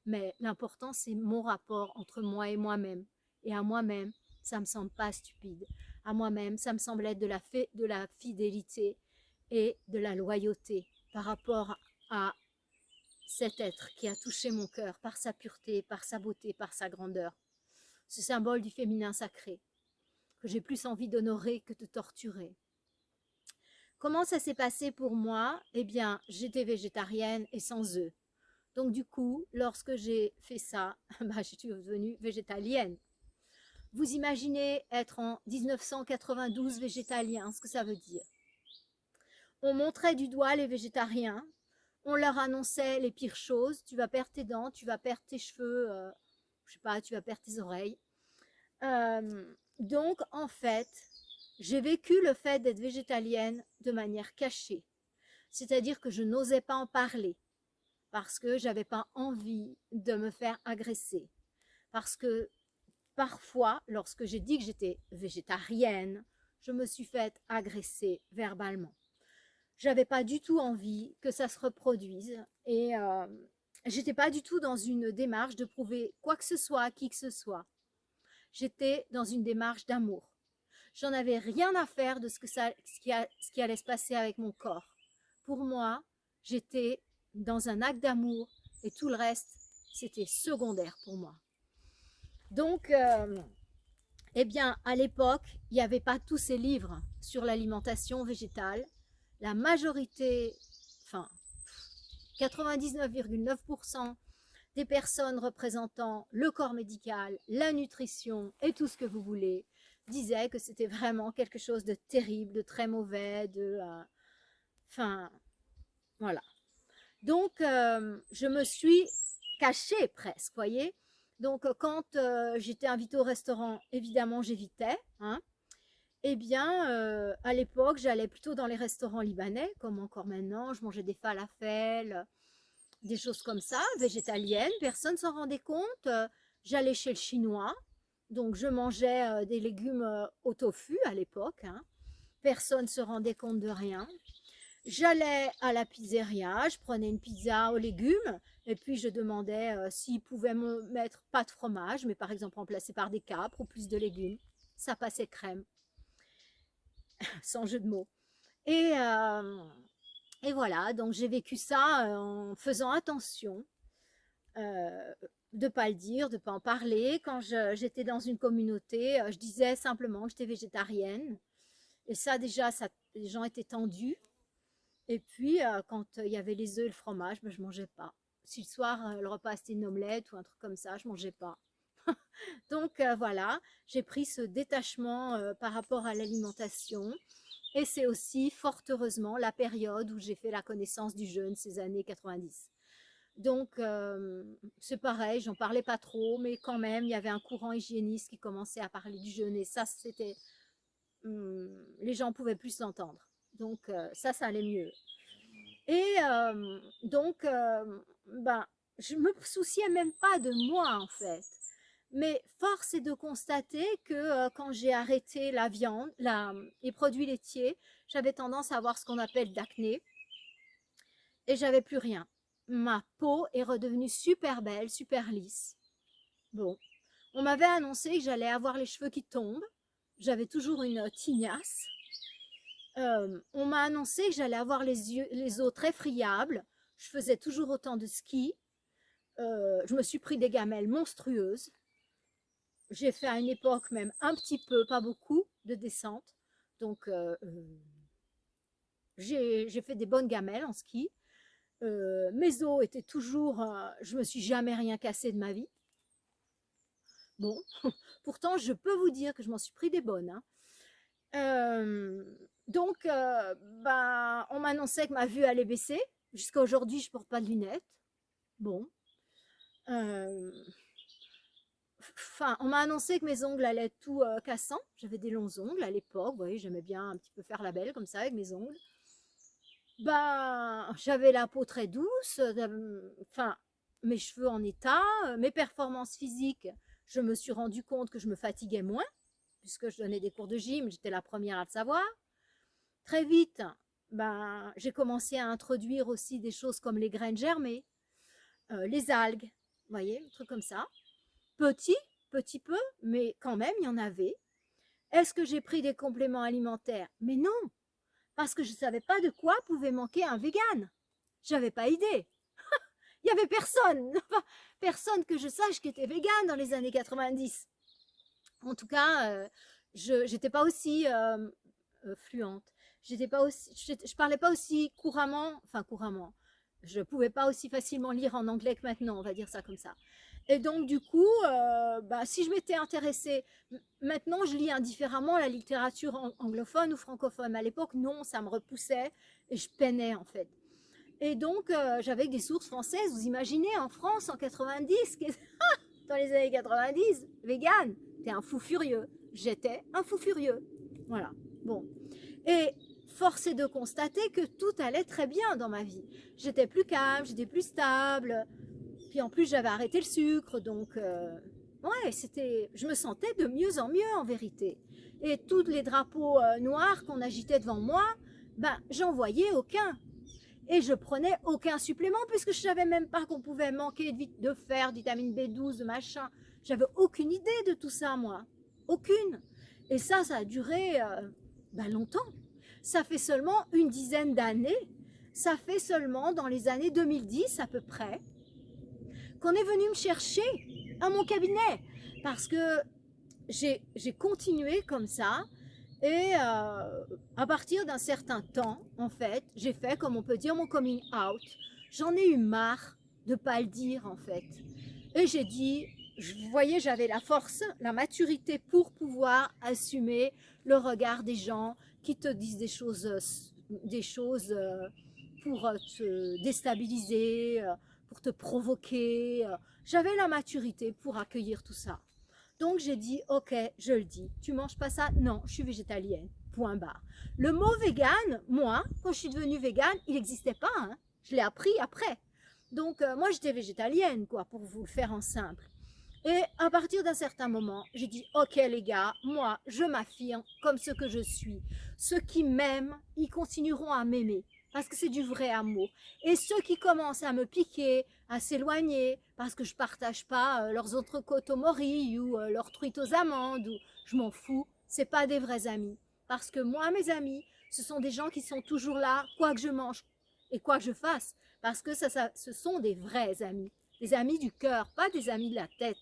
Mais l'important, c'est mon rapport entre moi et moi-même. Et à moi-même, ça me semble pas stupide. À moi-même, ça me semble être de la fidélité et de la loyauté par rapport à cet être qui a touché mon cœur par sa pureté, par sa beauté, par sa grandeur. Ce symbole du féminin sacré que j'ai plus envie d'honorer que de torturer. Comment ça s'est passé pour moi? Eh bien, j'étais végétarienne et sans œufs. Donc du coup, lorsque j'ai fait ça, bah, je suis devenue végétalienne. Vous imaginez être en 1992 végétalien, ce que ça veut dire. On montrait du doigt les végétariens, on leur annonçait les pires choses, tu vas perdre tes dents, tu vas perdre tes cheveux, je sais pas, tu vas perdre tes oreilles. Donc en fait, j'ai vécu le fait d'être végétalienne de manière cachée. C'est-à-dire que je n'osais pas en parler parce que j'avais pas envie de me faire agresser. Parce que parfois, lorsque j'ai dit que j'étais végétarienne, je me suis faite agresser verbalement. J'avais pas du tout envie que ça se reproduise, et j'étais pas du tout dans une démarche de prouver quoi que ce soit à qui que ce soit. J'étais dans une démarche d'amour. J'en avais rien à faire de ce qui allait se passer avec mon corps. Pour moi, j'étais dans un acte d'amour et tout le reste, c'était secondaire pour moi. Donc, eh bien, à l'époque, il n'y avait pas tous ces livres sur l'alimentation végétale. La majorité, enfin, 99,9% des personnes représentant le corps médical, la nutrition et tout ce que vous voulez, disaient que c'était vraiment quelque chose de terrible, de très mauvais, enfin, voilà. Donc, je me suis cachée presque, voyez. Donc, quand j'étais invitée au restaurant, évidemment, j'évitais. Hein. Eh bien, à l'époque, j'allais plutôt dans les restaurants libanais, comme encore maintenant. Je mangeais des falafels, des choses comme ça, végétaliennes. Personne ne s'en rendait compte. J'allais chez le chinois. Donc, je mangeais des légumes au tofu à l'époque. Hein. Personne ne se rendait compte de rien. J'allais à la pizzeria, je prenais une pizza aux légumes et puis je demandais s'ils pouvaient me mettre pas de fromage, mais par exemple remplacé par des capres ou plus de légumes. Ça passait crème, sans jeu de mots. Et, euh, et voilà, donc j'ai vécu ça en faisant attention de ne pas le dire, de ne pas en parler. Quand j'étais dans une communauté, je disais simplement que j'étais végétarienne. Et ça déjà, les gens étaient tendus. Et puis, quand il y avait les œufs et le fromage, ben, je ne mangeais pas. Si le soir, le repas c'était une omelette ou un truc comme ça, je ne mangeais pas. Donc voilà, j'ai pris ce détachement par rapport à l'alimentation. Et c'est aussi, fort heureusement, la période où j'ai fait la connaissance du jeûne, ces années 90. Donc, c'est pareil, j'en parlais pas trop, mais quand même, il y avait un courant hygiéniste qui commençait à parler du jeûne. Et ça, c'était... les gens pouvaient plus s'entendre. Donc, ça allait mieux. Et donc, ben, je me souciais même pas de moi, en fait. Mais force est de constater que quand j'ai arrêté la viande, les produits laitiers, j'avais tendance à avoir ce qu'on appelle d'acné et j'avais plus rien. Ma peau est redevenue super belle, super lisse. Bon, on m'avait annoncé que j'allais avoir les cheveux qui tombent. J'avais toujours une tignasse. On m'a annoncé que j'allais avoir les os très friables. Je faisais toujours autant de ski. Je me suis pris des gamelles monstrueuses. J'ai fait à une époque même un petit peu, pas beaucoup, de descente. Donc, j'ai fait des bonnes gamelles en ski. Mes os étaient toujours... je me suis jamais rien cassé de ma vie. Bon, pourtant, je peux vous dire que je m'en suis pris des bonnes. Hein. Donc, bah, on m'annonçait que ma vue allait baisser. Jusqu'à aujourd'hui, je ne porte pas de lunettes. Bon. Enfin, on m'a annoncé que mes ongles allaient être tout cassants. J'avais des longs ongles à l'époque. Vous voyez, j'aimais bien un petit peu faire la belle comme ça avec mes ongles. Bah, j'avais la peau très douce. Enfin, mes cheveux en état, mes performances physiques. Je me suis rendu compte que je me fatiguais moins puisque je donnais des cours de gym. J'étais la première à le savoir. Très vite, ben, j'ai commencé à introduire aussi des choses comme les graines germées, les algues, vous voyez, un truc comme ça. Petit peu, mais quand même, il y en avait. Est-ce que j'ai pris des compléments alimentaires? Mais non, parce que je ne savais pas de quoi pouvait manquer un vegan. J'avais pas idée. Il n'y avait personne, personne que je sache qui était vegan dans les années 90. En tout cas, je n'étais pas aussi fluente. J'étais pas aussi, je parlais pas aussi couramment, enfin couramment. Je pouvais pas aussi facilement lire en anglais que maintenant, on va dire ça comme ça. Et donc du coup, bah, si je m'étais intéressée, maintenant je lis indifféremment la littérature anglophone ou francophone. À l'époque, non, ça me repoussait et je peinais en fait. Et donc j'avais des sources françaises. Vous imaginez en France en 90, dans les années 90, vegan, t'es un fou furieux. J'étais un fou furieux. Voilà. Bon. Et force est de constater que tout allait très bien dans ma vie. J'étais plus calme, j'étais plus stable. Puis en plus, j'avais arrêté le sucre. Donc, ouais, je me sentais de mieux en mieux en vérité. Et tous les drapeaux noirs qu'on agitait devant moi, ben, j'en voyais aucun. Et je prenais aucun supplément puisque je savais même pas qu'on pouvait manquer de fer, de vitamine B12, de machin. J'avais aucune idée de tout ça, moi. Aucune. Et ça a duré ben longtemps. Ça fait seulement une dizaine d'années. Ça fait seulement dans les années 2010 à peu près qu'on est venu me chercher à mon cabinet. Parce que j'ai continué comme ça. Et à partir d'un certain temps, en fait, j'ai fait, comme on peut dire, mon coming out. J'en ai eu marre de ne pas le dire, en fait. Et j'ai dit, vous voyez, j'avais la force, la maturité pour pouvoir assumer le regard des gens qui te disent des choses pour te déstabiliser, pour te provoquer. J'avais la maturité pour accueillir tout ça. Donc j'ai dit, ok, je le dis, tu manges pas ça? Non, je suis végétalienne. Point barre. Le mot vegan, moi, quand je suis devenue végane, il n'existait pas. Hein. Je l'ai appris après. Donc moi j'étais végétalienne, quoi, pour vous le faire en simple. Et à partir d'un certain moment, j'ai dit, ok les gars, moi je m'affirme comme ce que je suis. Ceux qui m'aiment, ils continueront à m'aimer parce que c'est du vrai amour. Et ceux qui commencent à me piquer, à s'éloigner, parce que je ne partage pas leurs entrecôtes au mori ou leurs truites aux amandes, ou je m'en fous, c'est pas des vrais amis. Parce que moi, mes amis, ce sont des gens qui sont toujours là, quoi que je mange et quoi que je fasse. Parce que ce sont des vrais amis. Des amis du cœur, pas des amis de la tête,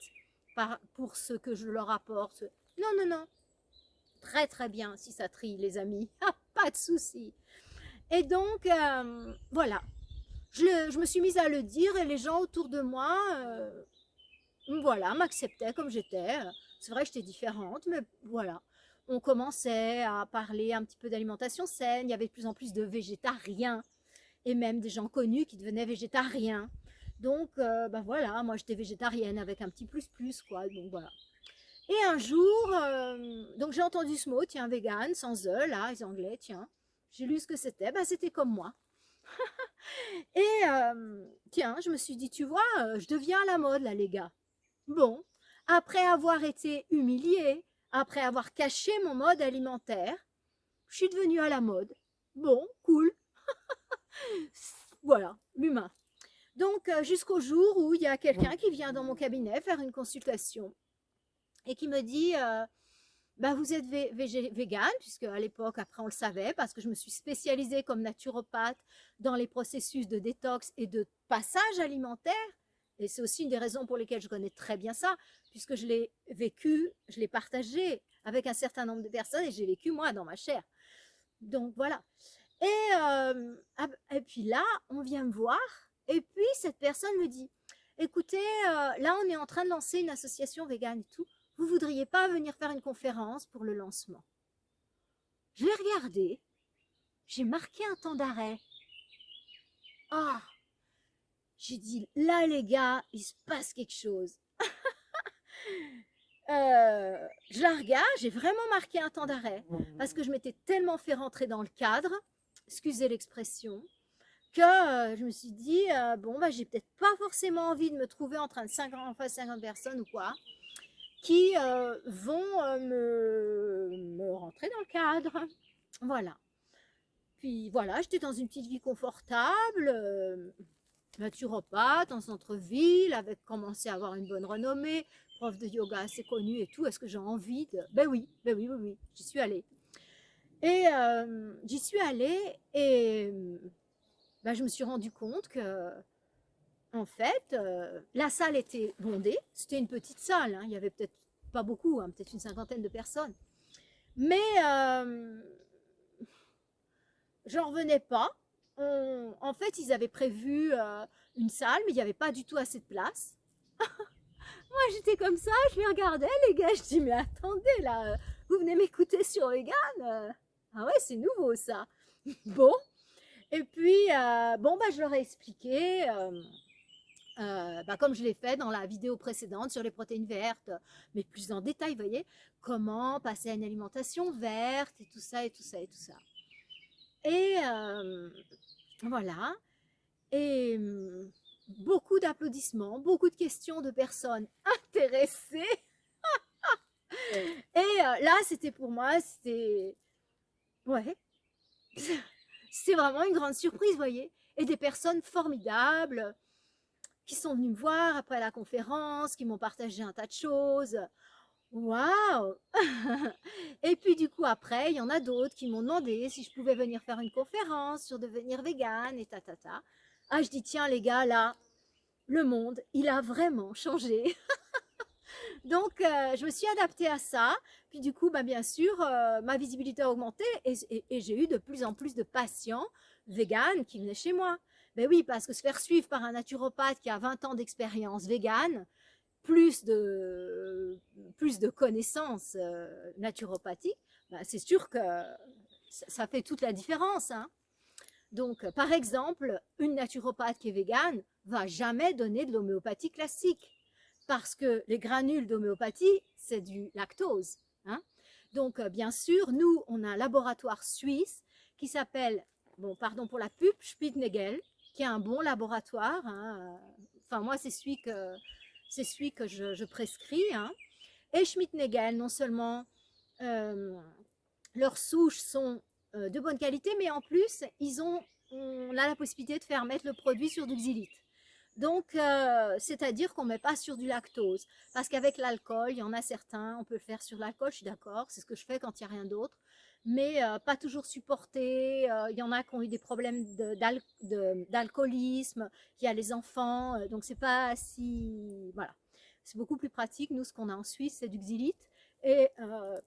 pour ce que je leur apporte. Non, non, non. Très, très bien si ça trille, les amis. Pas de souci. Et donc, voilà. Je me suis mise à le dire et les gens autour de moi, voilà, m'acceptaient comme j'étais. C'est vrai que j'étais différente, mais voilà. On commençait à parler un petit peu d'alimentation saine. Il y avait de plus en plus de végétariens et même des gens connus qui devenaient végétariens. Donc, ben voilà, moi j'étais végétarienne avec un petit plus, quoi. Donc voilà. Et un jour, donc j'ai entendu ce mot, tiens, vegan, sans E, là, les anglais, tiens. J'ai lu ce que c'était, ben c'était comme moi. Et tiens, je me suis dit, tu vois, je deviens à la mode, là, les gars. Bon, après avoir été humiliée, après avoir caché mon mode alimentaire, je suis devenue à la mode. Bon, cool. Voilà, l'humain. Donc, jusqu'au jour où il y a quelqu'un qui vient dans mon cabinet faire une consultation et qui me dit bah, vous êtes vegan, puisque à l'époque, après, on le savait, parce que je me suis spécialisée comme naturopathe dans les processus de détox et de passage alimentaire. Et c'est aussi une des raisons pour lesquelles je connais très bien ça, puisque je l'ai vécu, je l'ai partagé avec un certain nombre de personnes et j'ai vécu moi dans ma chair. Donc voilà. Et puis là, on vient me voir et puis cette personne me dit, écoutez, là on est en train de lancer une association végane et tout, vous voudriez pas venir faire une conférence pour le lancement? Je l'ai regardé, j'ai marqué un temps d'arrêt. Ah, j'ai dit, là les gars, il se passe quelque chose. Je la regarde, j'ai vraiment marqué un temps d'arrêt parce que je m'étais tellement fait rentrer dans le cadre, excusez l'expression, que je me suis dit, bon, bah, j'ai peut-être pas forcément envie de me trouver en train de 50, face 50 personnes ou quoi, qui vont me rentrer dans le cadre. Voilà. Puis voilà, j'étais dans une petite vie confortable, naturopathe en centre-ville, avec commencé à avoir une bonne renommée, prof de yoga assez connu et tout. Est-ce que j'ai envie de... Ben oui, j'y suis allée. Et j'y suis allée et ben, je me suis rendu compte que, en fait, la salle était bondée. C'était une petite salle, hein. Il y avait peut-être pas beaucoup, hein, peut-être une cinquantaine de personnes. Mais j'en revenais pas. En fait, ils avaient prévu une salle, mais il n'y avait pas du tout assez de place. Moi, j'étais comme ça, je les regardais, les gars. Je dis, mais attendez, là, vous venez m'écouter sur Vegan? Ah ouais, c'est nouveau, ça. Bon. Et puis, bon, bah, je leur ai expliqué, bah, comme je l'ai fait dans la vidéo précédente sur les protéines vertes, mais plus en détail, vous voyez, comment passer à une alimentation verte et tout ça, et tout ça, et tout ça. Et voilà. Et beaucoup d'applaudissements, beaucoup de questions de personnes intéressées. Et là, c'était pour moi, c'était... Ouais. C'est vraiment une grande surprise, vous voyez. Et des personnes formidables qui sont venues me voir après la conférence, qui m'ont partagé un tas de choses. Waouh! Et puis du coup, après, il y en a d'autres qui m'ont demandé si je pouvais venir faire une conférence sur devenir végane et ta. Ah, je dis, tiens les gars, là, le monde, il a vraiment changé. Donc, je me suis adaptée à ça. Puis du coup, bah, bien sûr, ma visibilité a augmenté et j'ai eu de plus en plus de patients véganes qui venaient chez moi. Ben oui, parce que se faire suivre par un naturopathe qui a 20 ans d'expérience végane, plus de connaissances naturopathiques, ben, c'est sûr que ça fait toute la différence, hein. Donc, par exemple, une naturopathe qui est végane va jamais donner de l'homéopathie classique parce que les granules d'homéopathie, c'est du lactose, hein. Donc, bien sûr, nous, on a un laboratoire suisse qui s'appelle, bon, pardon pour la pub, Spitnagel, qui est un bon laboratoire, hein. Enfin, moi, c'est celui que je prescris, hein. Et Schmidt-Nagel, non seulement leurs souches sont de bonne qualité, mais en plus, on a la possibilité de faire mettre le produit sur du xylite. Donc, c'est-à-dire qu'on ne met pas sur du lactose. Parce qu'avec l'alcool, il y en a certains, on peut le faire sur l'alcool, je suis d'accord, c'est ce que je fais quand il n'y a rien d'autre. Mais pas toujours supporté. Il y en a qui ont eu des problèmes d'alcoolisme, il y a les enfants, donc c'est pas si... Voilà. C'est beaucoup plus pratique. Nous, ce qu'on a en Suisse, c'est du xylite. Et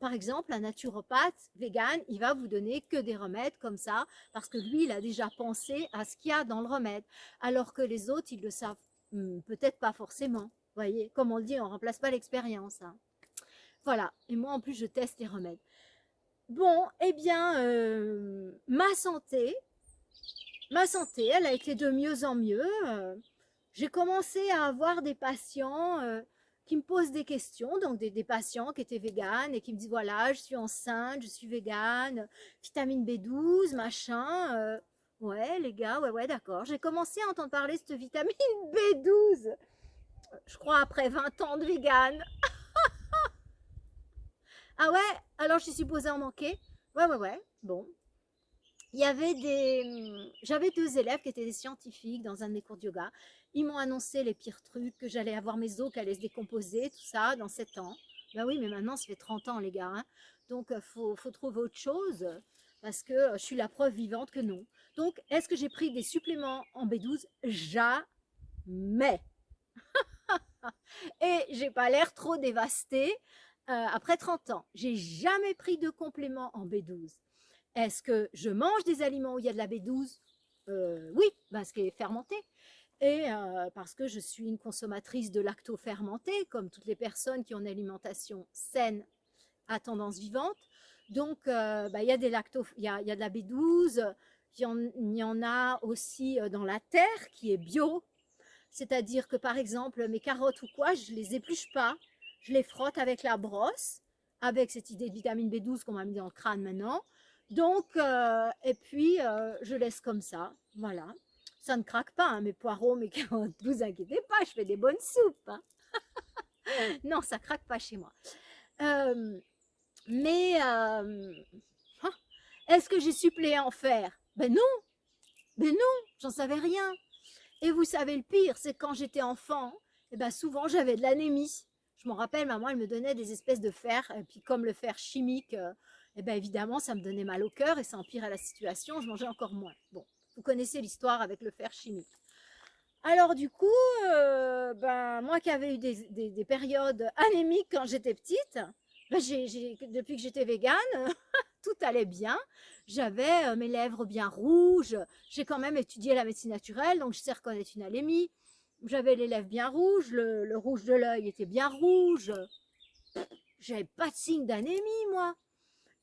par exemple, un naturopathe vegan, il va vous donner que des remèdes comme ça, parce que lui, il a déjà pensé à ce qu'il y a dans le remède, alors que les autres, ils le savent peut-être pas forcément. Vous voyez, comme on le dit, on ne remplace pas l'expérience, hein. Voilà. Et moi, en plus, je teste les remèdes. Bon, eh bien, ma santé, elle a été de mieux en mieux. J'ai commencé à avoir des patients qui me posent des questions, donc des patients qui étaient véganes et qui me disent, voilà, je suis enceinte, je suis végane, vitamine B12, machin. Ouais, les gars, ouais, d'accord. J'ai commencé à entendre parler de cette vitamine B12, je crois après 20 ans de végane. Ah ouais, alors je suis supposée en manquer? Ouais, ouais, ouais, bon. Il y avait j'avais 2 élèves qui étaient des scientifiques dans un de mes cours de yoga. Ils m'ont annoncé les pires trucs, que j'allais avoir mes os qui allaient se décomposer, tout ça, dans 7 ans. Ben oui, mais maintenant, ça fait 30 ans, les gars, hein. Donc, faut trouver autre chose, parce que je suis la preuve vivante que non. Donc, est-ce que j'ai pris des suppléments en B12? Jamais. Et j'ai pas l'air trop dévastée après 30 ans. J'ai jamais pris de complément en B12. Est-ce que je mange des aliments où il y a de la B12? Oui, parce qu'elle est fermentée. Et parce que je suis une consommatrice de lacto-fermenté, comme toutes les personnes qui ont une alimentation saine à tendance vivante. Donc, il y a des il y a de la B12, il y en a aussi dans la terre qui est bio. C'est-à-dire que par exemple, mes carottes ou quoi, je les épluche pas, je les frotte avec la brosse, avec cette idée de vitamine B12 qu'on m'a mis dans le crâne maintenant. Donc, et puis, je laisse comme ça, voilà. Ça ne craque pas, hein, mes poireaux, mes carottes, ne vous inquiétez pas, je fais des bonnes soupes, hein. Non, ça craque pas chez moi. Euh, mais, est-ce que j'ai suppléé en fer? Ben non, j'en savais rien. Et vous savez le pire, c'est que quand j'étais enfant, eh ben souvent j'avais de l'anémie. Je me rappelle, maman, elle me donnait des espèces de fer, et puis comme le fer chimique, eh ben évidemment, ça me donnait mal au cœur et ça empirait la situation, je mangeais encore moins. Bon, vous connaissez l'histoire avec le fer chimique. Alors du coup, moi qui avais eu des périodes anémiques quand j'étais petite, depuis que j'étais végane, tout allait bien. J'avais mes lèvres bien rouges. J'ai quand même étudié la médecine naturelle, donc je sais reconnaître une anémie. J'avais les lèvres bien rouges, le rouge de l'œil était bien rouge. J'avais pas de signe d'anémie, moi.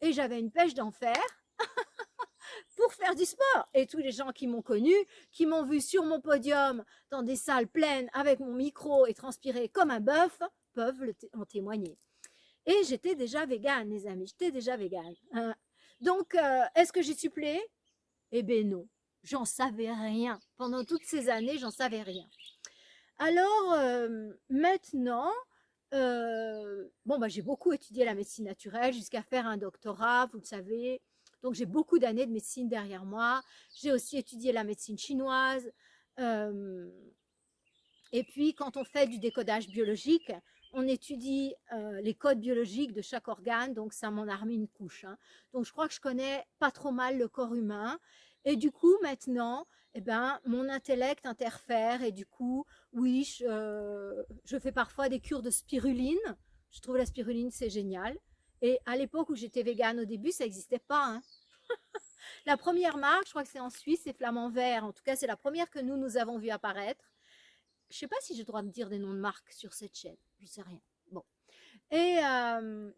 Et j'avais une pêche d'enfer pour faire du sport. Et tous les gens qui m'ont connu, qui m'ont vu sur mon podium dans des salles pleines avec mon micro et transpirer comme un bœuf, peuvent en témoigner. Et j'étais déjà végane, les amis, j'étais déjà végane. Donc, est-ce que j'ai suppléé? Eh bien non, j'en savais rien. Pendant toutes ces années, j'en savais rien. Alors, maintenant, j'ai beaucoup étudié la médecine naturelle jusqu'à faire un doctorat, vous le savez. Donc, j'ai beaucoup d'années de médecine derrière moi. J'ai aussi étudié la médecine chinoise. Euh, et puis, quand on fait du décodage biologique, on étudie les codes biologiques de chaque organe, donc ça m'en a remis une couche, hein. Donc, je crois que je connais pas trop mal le corps humain. Et du coup, maintenant, mon intellect interfère. Et du coup, oui, je fais parfois des cures de spiruline. Je trouve la spiruline, c'est génial. Et à l'époque où j'étais végane au début, ça n'existait pas, hein. La première marque, je crois que c'est en Suisse, c'est Flamand Vert. En tout cas, c'est la première que nous avons vue apparaître. Je sais pas si j'ai le droit de dire des noms de marques sur cette chaîne, je sais rien. Bon. Et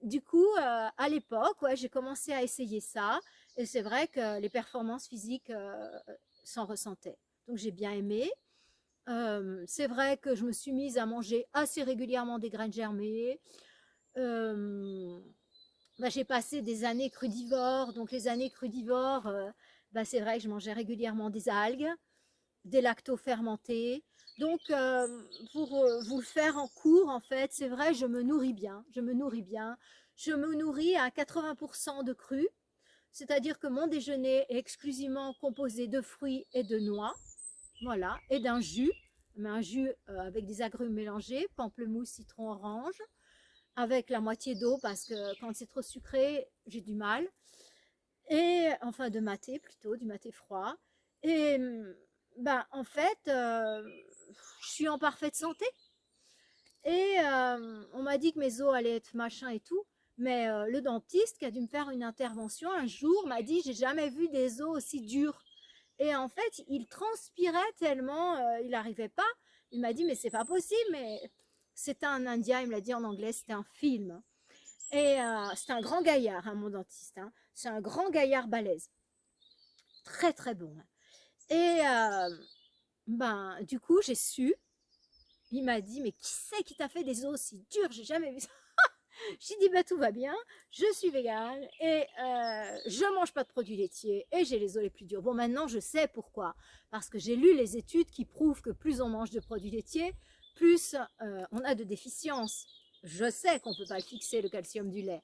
du coup, à l'époque, ouais, j'ai commencé à essayer ça. Et c'est vrai que les performances physiques s'en ressentaient. Donc j'ai bien aimé. C'est vrai que je me suis mise à manger assez régulièrement des graines germées. J'ai passé des années crudivores. Donc les années crudivores, c'est vrai que je mangeais régulièrement des algues, des lacto-fermentés. Donc, pour vous le faire en cours, en fait, c'est vrai, je me nourris bien. Je me nourris bien. Je me nourris à 80% de cru. C'est-à-dire que mon déjeuner est exclusivement composé de fruits et de noix. Voilà. Et d'un jus. Mais un jus avec des agrumes mélangés, pamplemousse, citron, orange, avec la moitié d'eau parce que quand c'est trop sucré, j'ai du mal. Et enfin, de maté plutôt, du maté froid. Et en fait, je suis en parfaite santé. Et on m'a dit que mes os allaient être machin et tout. Mais le dentiste qui a dû me faire une intervention un jour m'a dit j'ai jamais vu des os aussi durs. Et en fait, il transpirait tellement, il n'arrivait pas. Il m'a dit mais c'est pas possible. Mais c'était un Indien, il me l'a dit en anglais, c'était un film. Et c'est un grand gaillard, hein, mon dentiste, hein. C'est un grand gaillard balèze. Très très bon, hein. Et du coup, j'ai su. Il m'a dit, mais qui c'est qui t'a fait des os aussi durs? J'ai jamais vu ça. J'ai dit, tout va bien, je suis végane et je mange pas de produits laitiers et j'ai les os les plus durs. Bon, maintenant, je sais pourquoi. Parce que j'ai lu les études qui prouvent que plus on mange de produits laitiers, plus on a de déficiences. Je sais qu'on ne peut pas le fixer, le calcium du lait.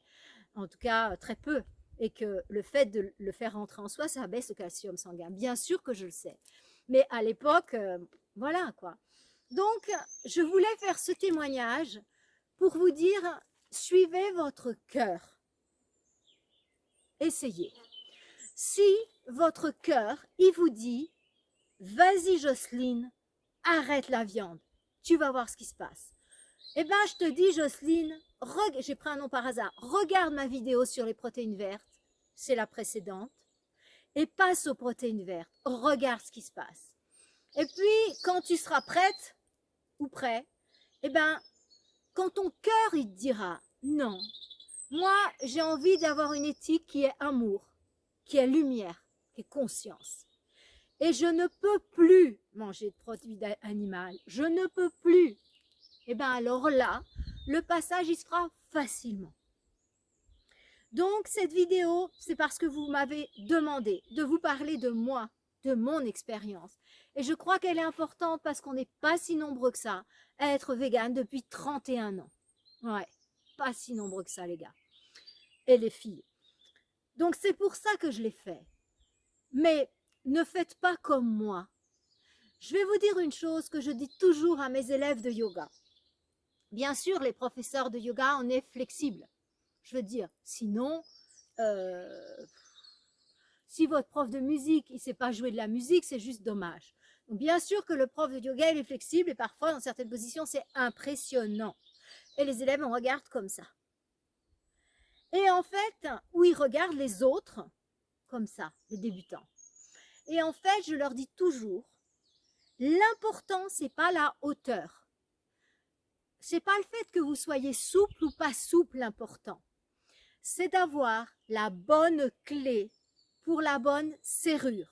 en tout cas très peu, et que le fait de le faire rentrer en soi, ça abaisse le calcium sanguin. Bien sûr que je le sais. Mais à l'époque, voilà quoi. Donc, je voulais faire ce témoignage pour vous dire, suivez votre cœur. Essayez. Si votre cœur, il vous dit, vas-y Jocelyne, arrête la viande, tu vas voir ce qui se passe. Eh bien, je te dis, Jocelyne, j'ai pris un nom par hasard, regarde ma vidéo sur les protéines vertes, c'est la précédente, et passe aux protéines vertes, regarde ce qui se passe. Et puis, quand tu seras prête ou prêt, eh bien, quand ton cœur, il te dira, non, moi, j'ai envie d'avoir une éthique qui est amour, qui est lumière, qui est conscience. Et je ne peux plus manger de produits animaux, je ne peux plus. Eh bien, alors là, le passage, il se fera facilement. Donc, cette vidéo, c'est parce que vous m'avez demandé de vous parler de moi, de mon expérience. Et je crois qu'elle est importante parce qu'on n'est pas si nombreux que ça à être végane depuis 31 ans. Ouais, pas si nombreux que ça, les gars. Et les filles. Donc, c'est pour ça que je l'ai fait. Mais ne faites pas comme moi. Je vais vous dire une chose que je dis toujours à mes élèves de yoga. Bien sûr, les professeurs de yoga, on est flexibles. Je veux dire, sinon, si votre prof de musique, il ne sait pas jouer de la musique, c'est juste dommage. Donc, bien sûr que le prof de yoga, il est flexible et parfois, dans certaines positions, c'est impressionnant. Et les élèves, on regarde comme ça. Et en fait, où ils regardent les autres, comme ça, les débutants. Et en fait, je leur dis toujours, l'important, ce n'est pas la hauteur. Ce n'est pas le fait que vous soyez souple ou pas souple l'important. C'est d'avoir la bonne clé pour la bonne serrure.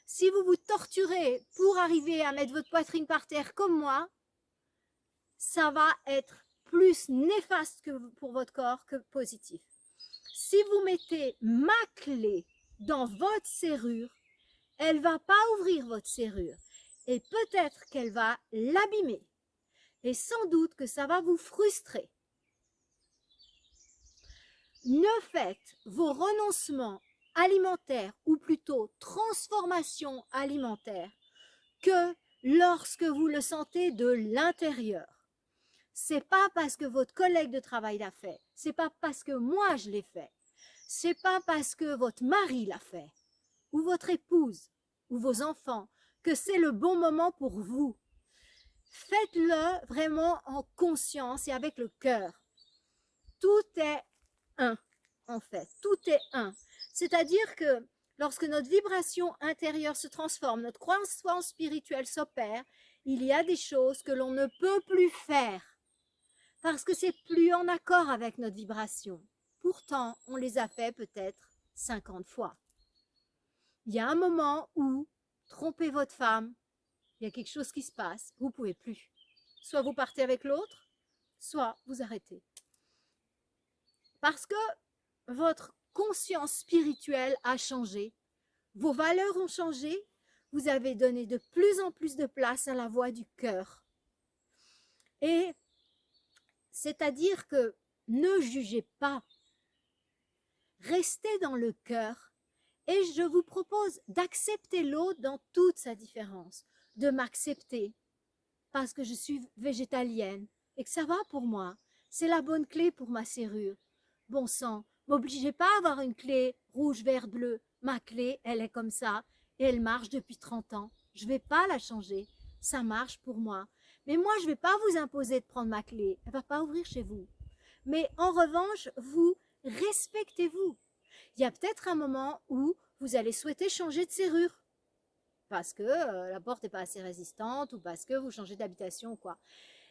Si vous vous torturez pour arriver à mettre votre poitrine par terre comme moi, ça va être plus néfaste pour votre corps que positif. Si vous mettez ma clé dans votre serrure, elle ne va pas ouvrir votre serrure et peut-être qu'elle va l'abîmer et sans doute que ça va vous frustrer. Ne faites vos renoncements alimentaires ou plutôt transformations alimentaires que lorsque vous le sentez de l'intérieur. C'est pas parce que votre collègue de travail l'a fait, c'est pas parce que moi je l'ai fait, c'est pas parce que votre mari l'a fait, ou votre épouse, ou vos enfants, que c'est le bon moment pour vous. Faites-le vraiment en conscience et avec le cœur. Tout est un, en fait, tout est un. C'est-à-dire que lorsque notre vibration intérieure se transforme, notre croissance spirituelle s'opère, il y a des choses que l'on ne peut plus faire parce que c'est plus en accord avec notre vibration. Pourtant, on les a fait peut-être 50 fois. Il y a un moment où, trompez votre femme, il y a quelque chose qui se passe, vous ne pouvez plus. Soit vous partez avec l'autre, soit vous arrêtez. Parce que votre conscience spirituelle a changé, vos valeurs ont changé, vous avez donné de plus en plus de place à la voix du cœur. Et c'est-à-dire que ne jugez pas, restez dans le cœur et je vous propose d'accepter l'autre dans toute sa différence, de m'accepter parce que je suis végétalienne et que ça va pour moi, c'est la bonne clé pour ma serrure. Bon sang, m'obligez pas à avoir une clé rouge, vert, bleu. Ma clé, elle est comme ça et elle marche depuis 30 ans. Je ne vais pas la changer. Ça marche pour moi. Mais moi, je ne vais pas vous imposer de prendre ma clé. Elle ne va pas ouvrir chez vous. Mais en revanche, vous respectez-vous. Il y a peut-être un moment où vous allez souhaiter changer de serrure parce que la porte n'est pas assez résistante ou parce que vous changez d'habitation ou quoi.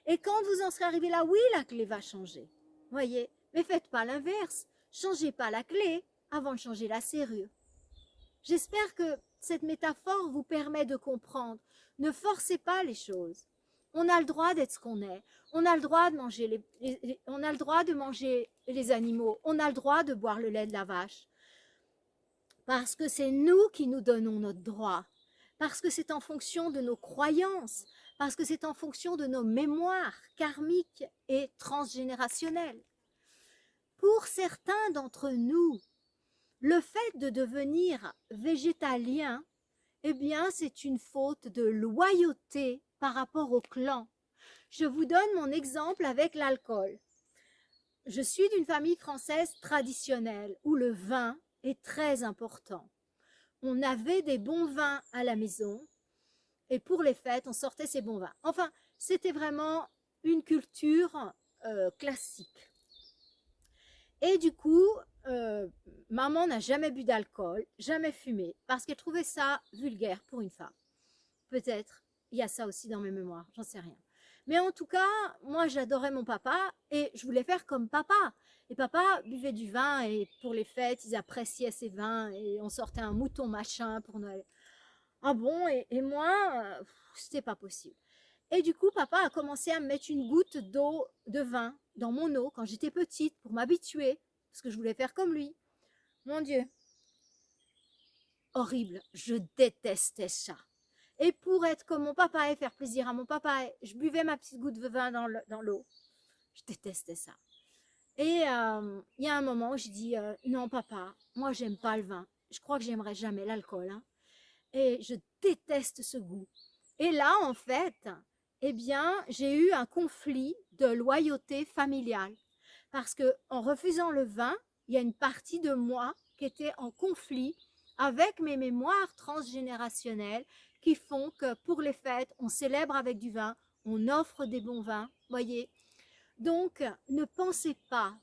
Et quand vous en serez arrivé là, oui, la clé va changer. Voyez, mais faites pas l'inverse. Changez pas la clé avant de changer la serrure. J'espère que cette métaphore vous permet de comprendre. Ne forcez pas les choses. On a le droit d'être ce qu'on est. On a le droit de manger on a le droit de manger les animaux. On a le droit de boire le lait de la vache. Parce que c'est nous qui nous donnons notre droit. Parce que c'est en fonction de nos croyances. Parce que c'est en fonction de nos mémoires karmiques et transgénérationnelles. pour certains d'entre nous, le fait de devenir végétalien, eh bien, c'est une faute de loyauté par rapport au clan. Je vous donne mon exemple avec l'alcool. Je suis d'une famille française traditionnelle où le vin est très important. On avait des bons vins à la maison et pour les fêtes, on sortait ces bons vins. Enfin, c'était vraiment une culture classique. Et du coup, maman n'a jamais bu d'alcool, jamais fumé, parce qu'elle trouvait ça vulgaire pour une femme. Peut-être, il y a ça aussi dans mes mémoires, j'en sais rien. Mais en tout cas, moi j'adorais mon papa et je voulais faire comme papa. Et papa buvait du vin et pour les fêtes, ils appréciaient ces vins et on sortait un mouton machin pour Noël. Ah bon, et moi, c'était pas possible. Et du coup, papa a commencé à me mettre une goutte d'eau de vin dans mon eau quand j'étais petite pour m'habituer, parce que je voulais faire comme lui. Mon Dieu, horrible, je détestais ça. Et pour être comme mon papa et faire plaisir à mon papa, je buvais ma petite goutte de vin dans l'eau. Je détestais ça. Et il y a un moment où je dis non papa, moi j'aime pas le vin. Je crois que j'aimerais jamais l'alcool. Hein. Et je déteste ce goût. Et là, en fait, eh bien, j'ai eu un conflit de loyauté familiale. Parce que en refusant le vin, il y a une partie de moi qui était en conflit avec mes mémoires transgénérationnelles qui font que pour les fêtes, on célèbre avec du vin, on offre des bons vins, voyez. Donc, ne pensez pas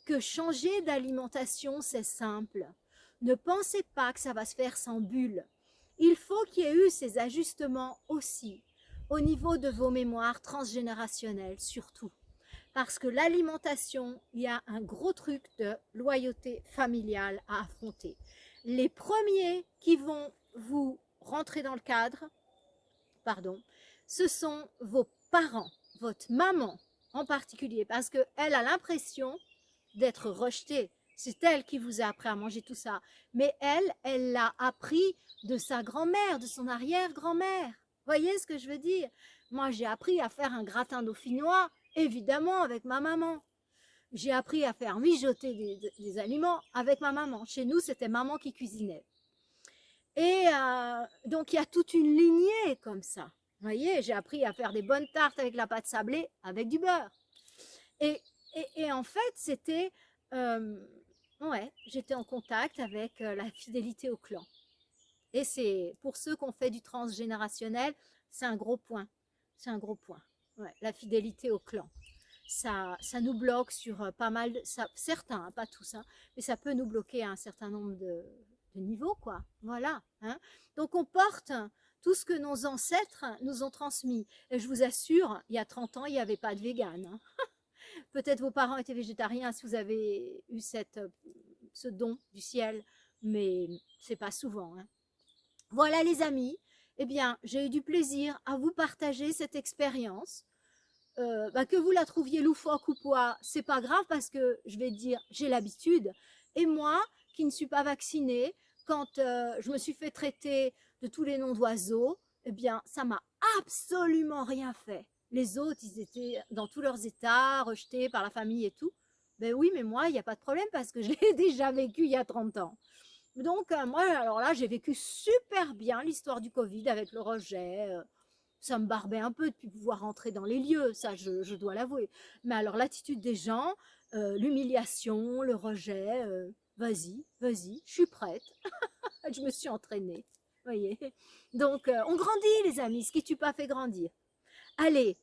que changer d'alimentation, c'est simple. Ne pensez pas que ça va se faire sans bulle. Il faut qu'il y ait eu ces ajustements aussi, au niveau de vos mémoires transgénérationnelles surtout. Parce que l'alimentation, il y a un gros truc de loyauté familiale à affronter. Les premiers qui vont vous rentrer dans le cadre, pardon, ce sont vos parents, votre maman en particulier, parce qu'elle a l'impression d'être rejetée. C'est elle qui vous a appris à manger tout ça. Mais elle l'a appris de sa grand-mère, de son arrière-grand-mère. Voyez ce que je veux dire? Moi, j'ai appris à faire un gratin dauphinois, évidemment, avec ma maman. J'ai appris à faire mijoter des aliments avec ma maman. Chez nous, c'était maman qui cuisinait. Et donc, il y a toute une lignée comme ça. Vous voyez, j'ai appris à faire des bonnes tartes avec la pâte sablée, avec du beurre. Et en fait, c'était... ouais, j'étais en contact avec la fidélité au clan. Et c'est pour ceux qui ont fait du transgénérationnel, c'est un gros point. C'est un gros point. Ouais, la fidélité au clan. Ça nous bloque sur pas mal, certains, hein, pas tous, hein, mais ça peut nous bloquer à un certain nombre de niveaux, quoi. Voilà. Hein. Donc on porte tout ce que nos ancêtres nous ont transmis. Et je vous assure, il y a 30 ans, il n'y avait pas de vegan. Hein. Peut-être vos parents étaient végétariens si vous avez eu ce don du ciel, mais c'est pas souvent. Hein. Voilà les amis, eh bien j'ai eu du plaisir à vous partager cette expérience. Que vous la trouviez loufoque ou quoi, c'est pas grave parce que je vais dire j'ai l'habitude. Et moi qui ne suis pas vaccinée, quand je me suis fait traiter de tous les noms d'oiseaux, eh bien ça m'a absolument rien fait. Les autres, ils étaient dans tous leurs états, rejetés par la famille et tout. Ben oui, mais moi, il n'y a pas de problème parce que je l'ai déjà vécu il y a 30 ans. Donc, moi, alors là, j'ai vécu super bien l'histoire du Covid avec le rejet. Ça me barbait un peu de ne pouvoir rentrer dans les lieux, ça, je dois l'avouer. Mais alors, l'attitude des gens, l'humiliation, le rejet, vas-y, vas-y, je suis prête. Je me suis entraînée, voyez. Donc, on grandit, les amis, ce qui tue pas fait grandir. Allez,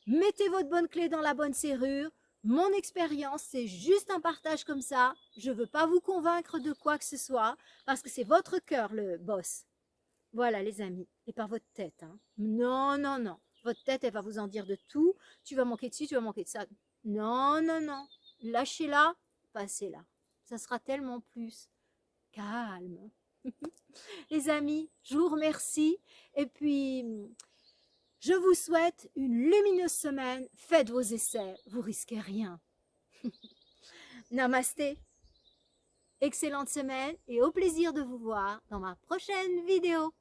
mettez votre bonne clé dans la bonne serrure. Mon expérience, c'est juste un partage comme ça. Je ne veux pas vous convaincre de quoi que ce soit, parce que c'est votre cœur, le boss. Voilà, les amis, et par votre tête. Hein. Non, non, non. Votre tête, elle va vous en dire de tout. Tu vas manquer de ci, tu vas manquer de ça. Non, non, non. Lâchez-la, passez-la. Ça sera tellement plus calme. Les amis, je vous remercie. Et puis, je vous souhaite une lumineuse semaine. Faites vos essais, vous risquez rien. Namasté. Excellente semaine et au plaisir de vous voir dans ma prochaine vidéo.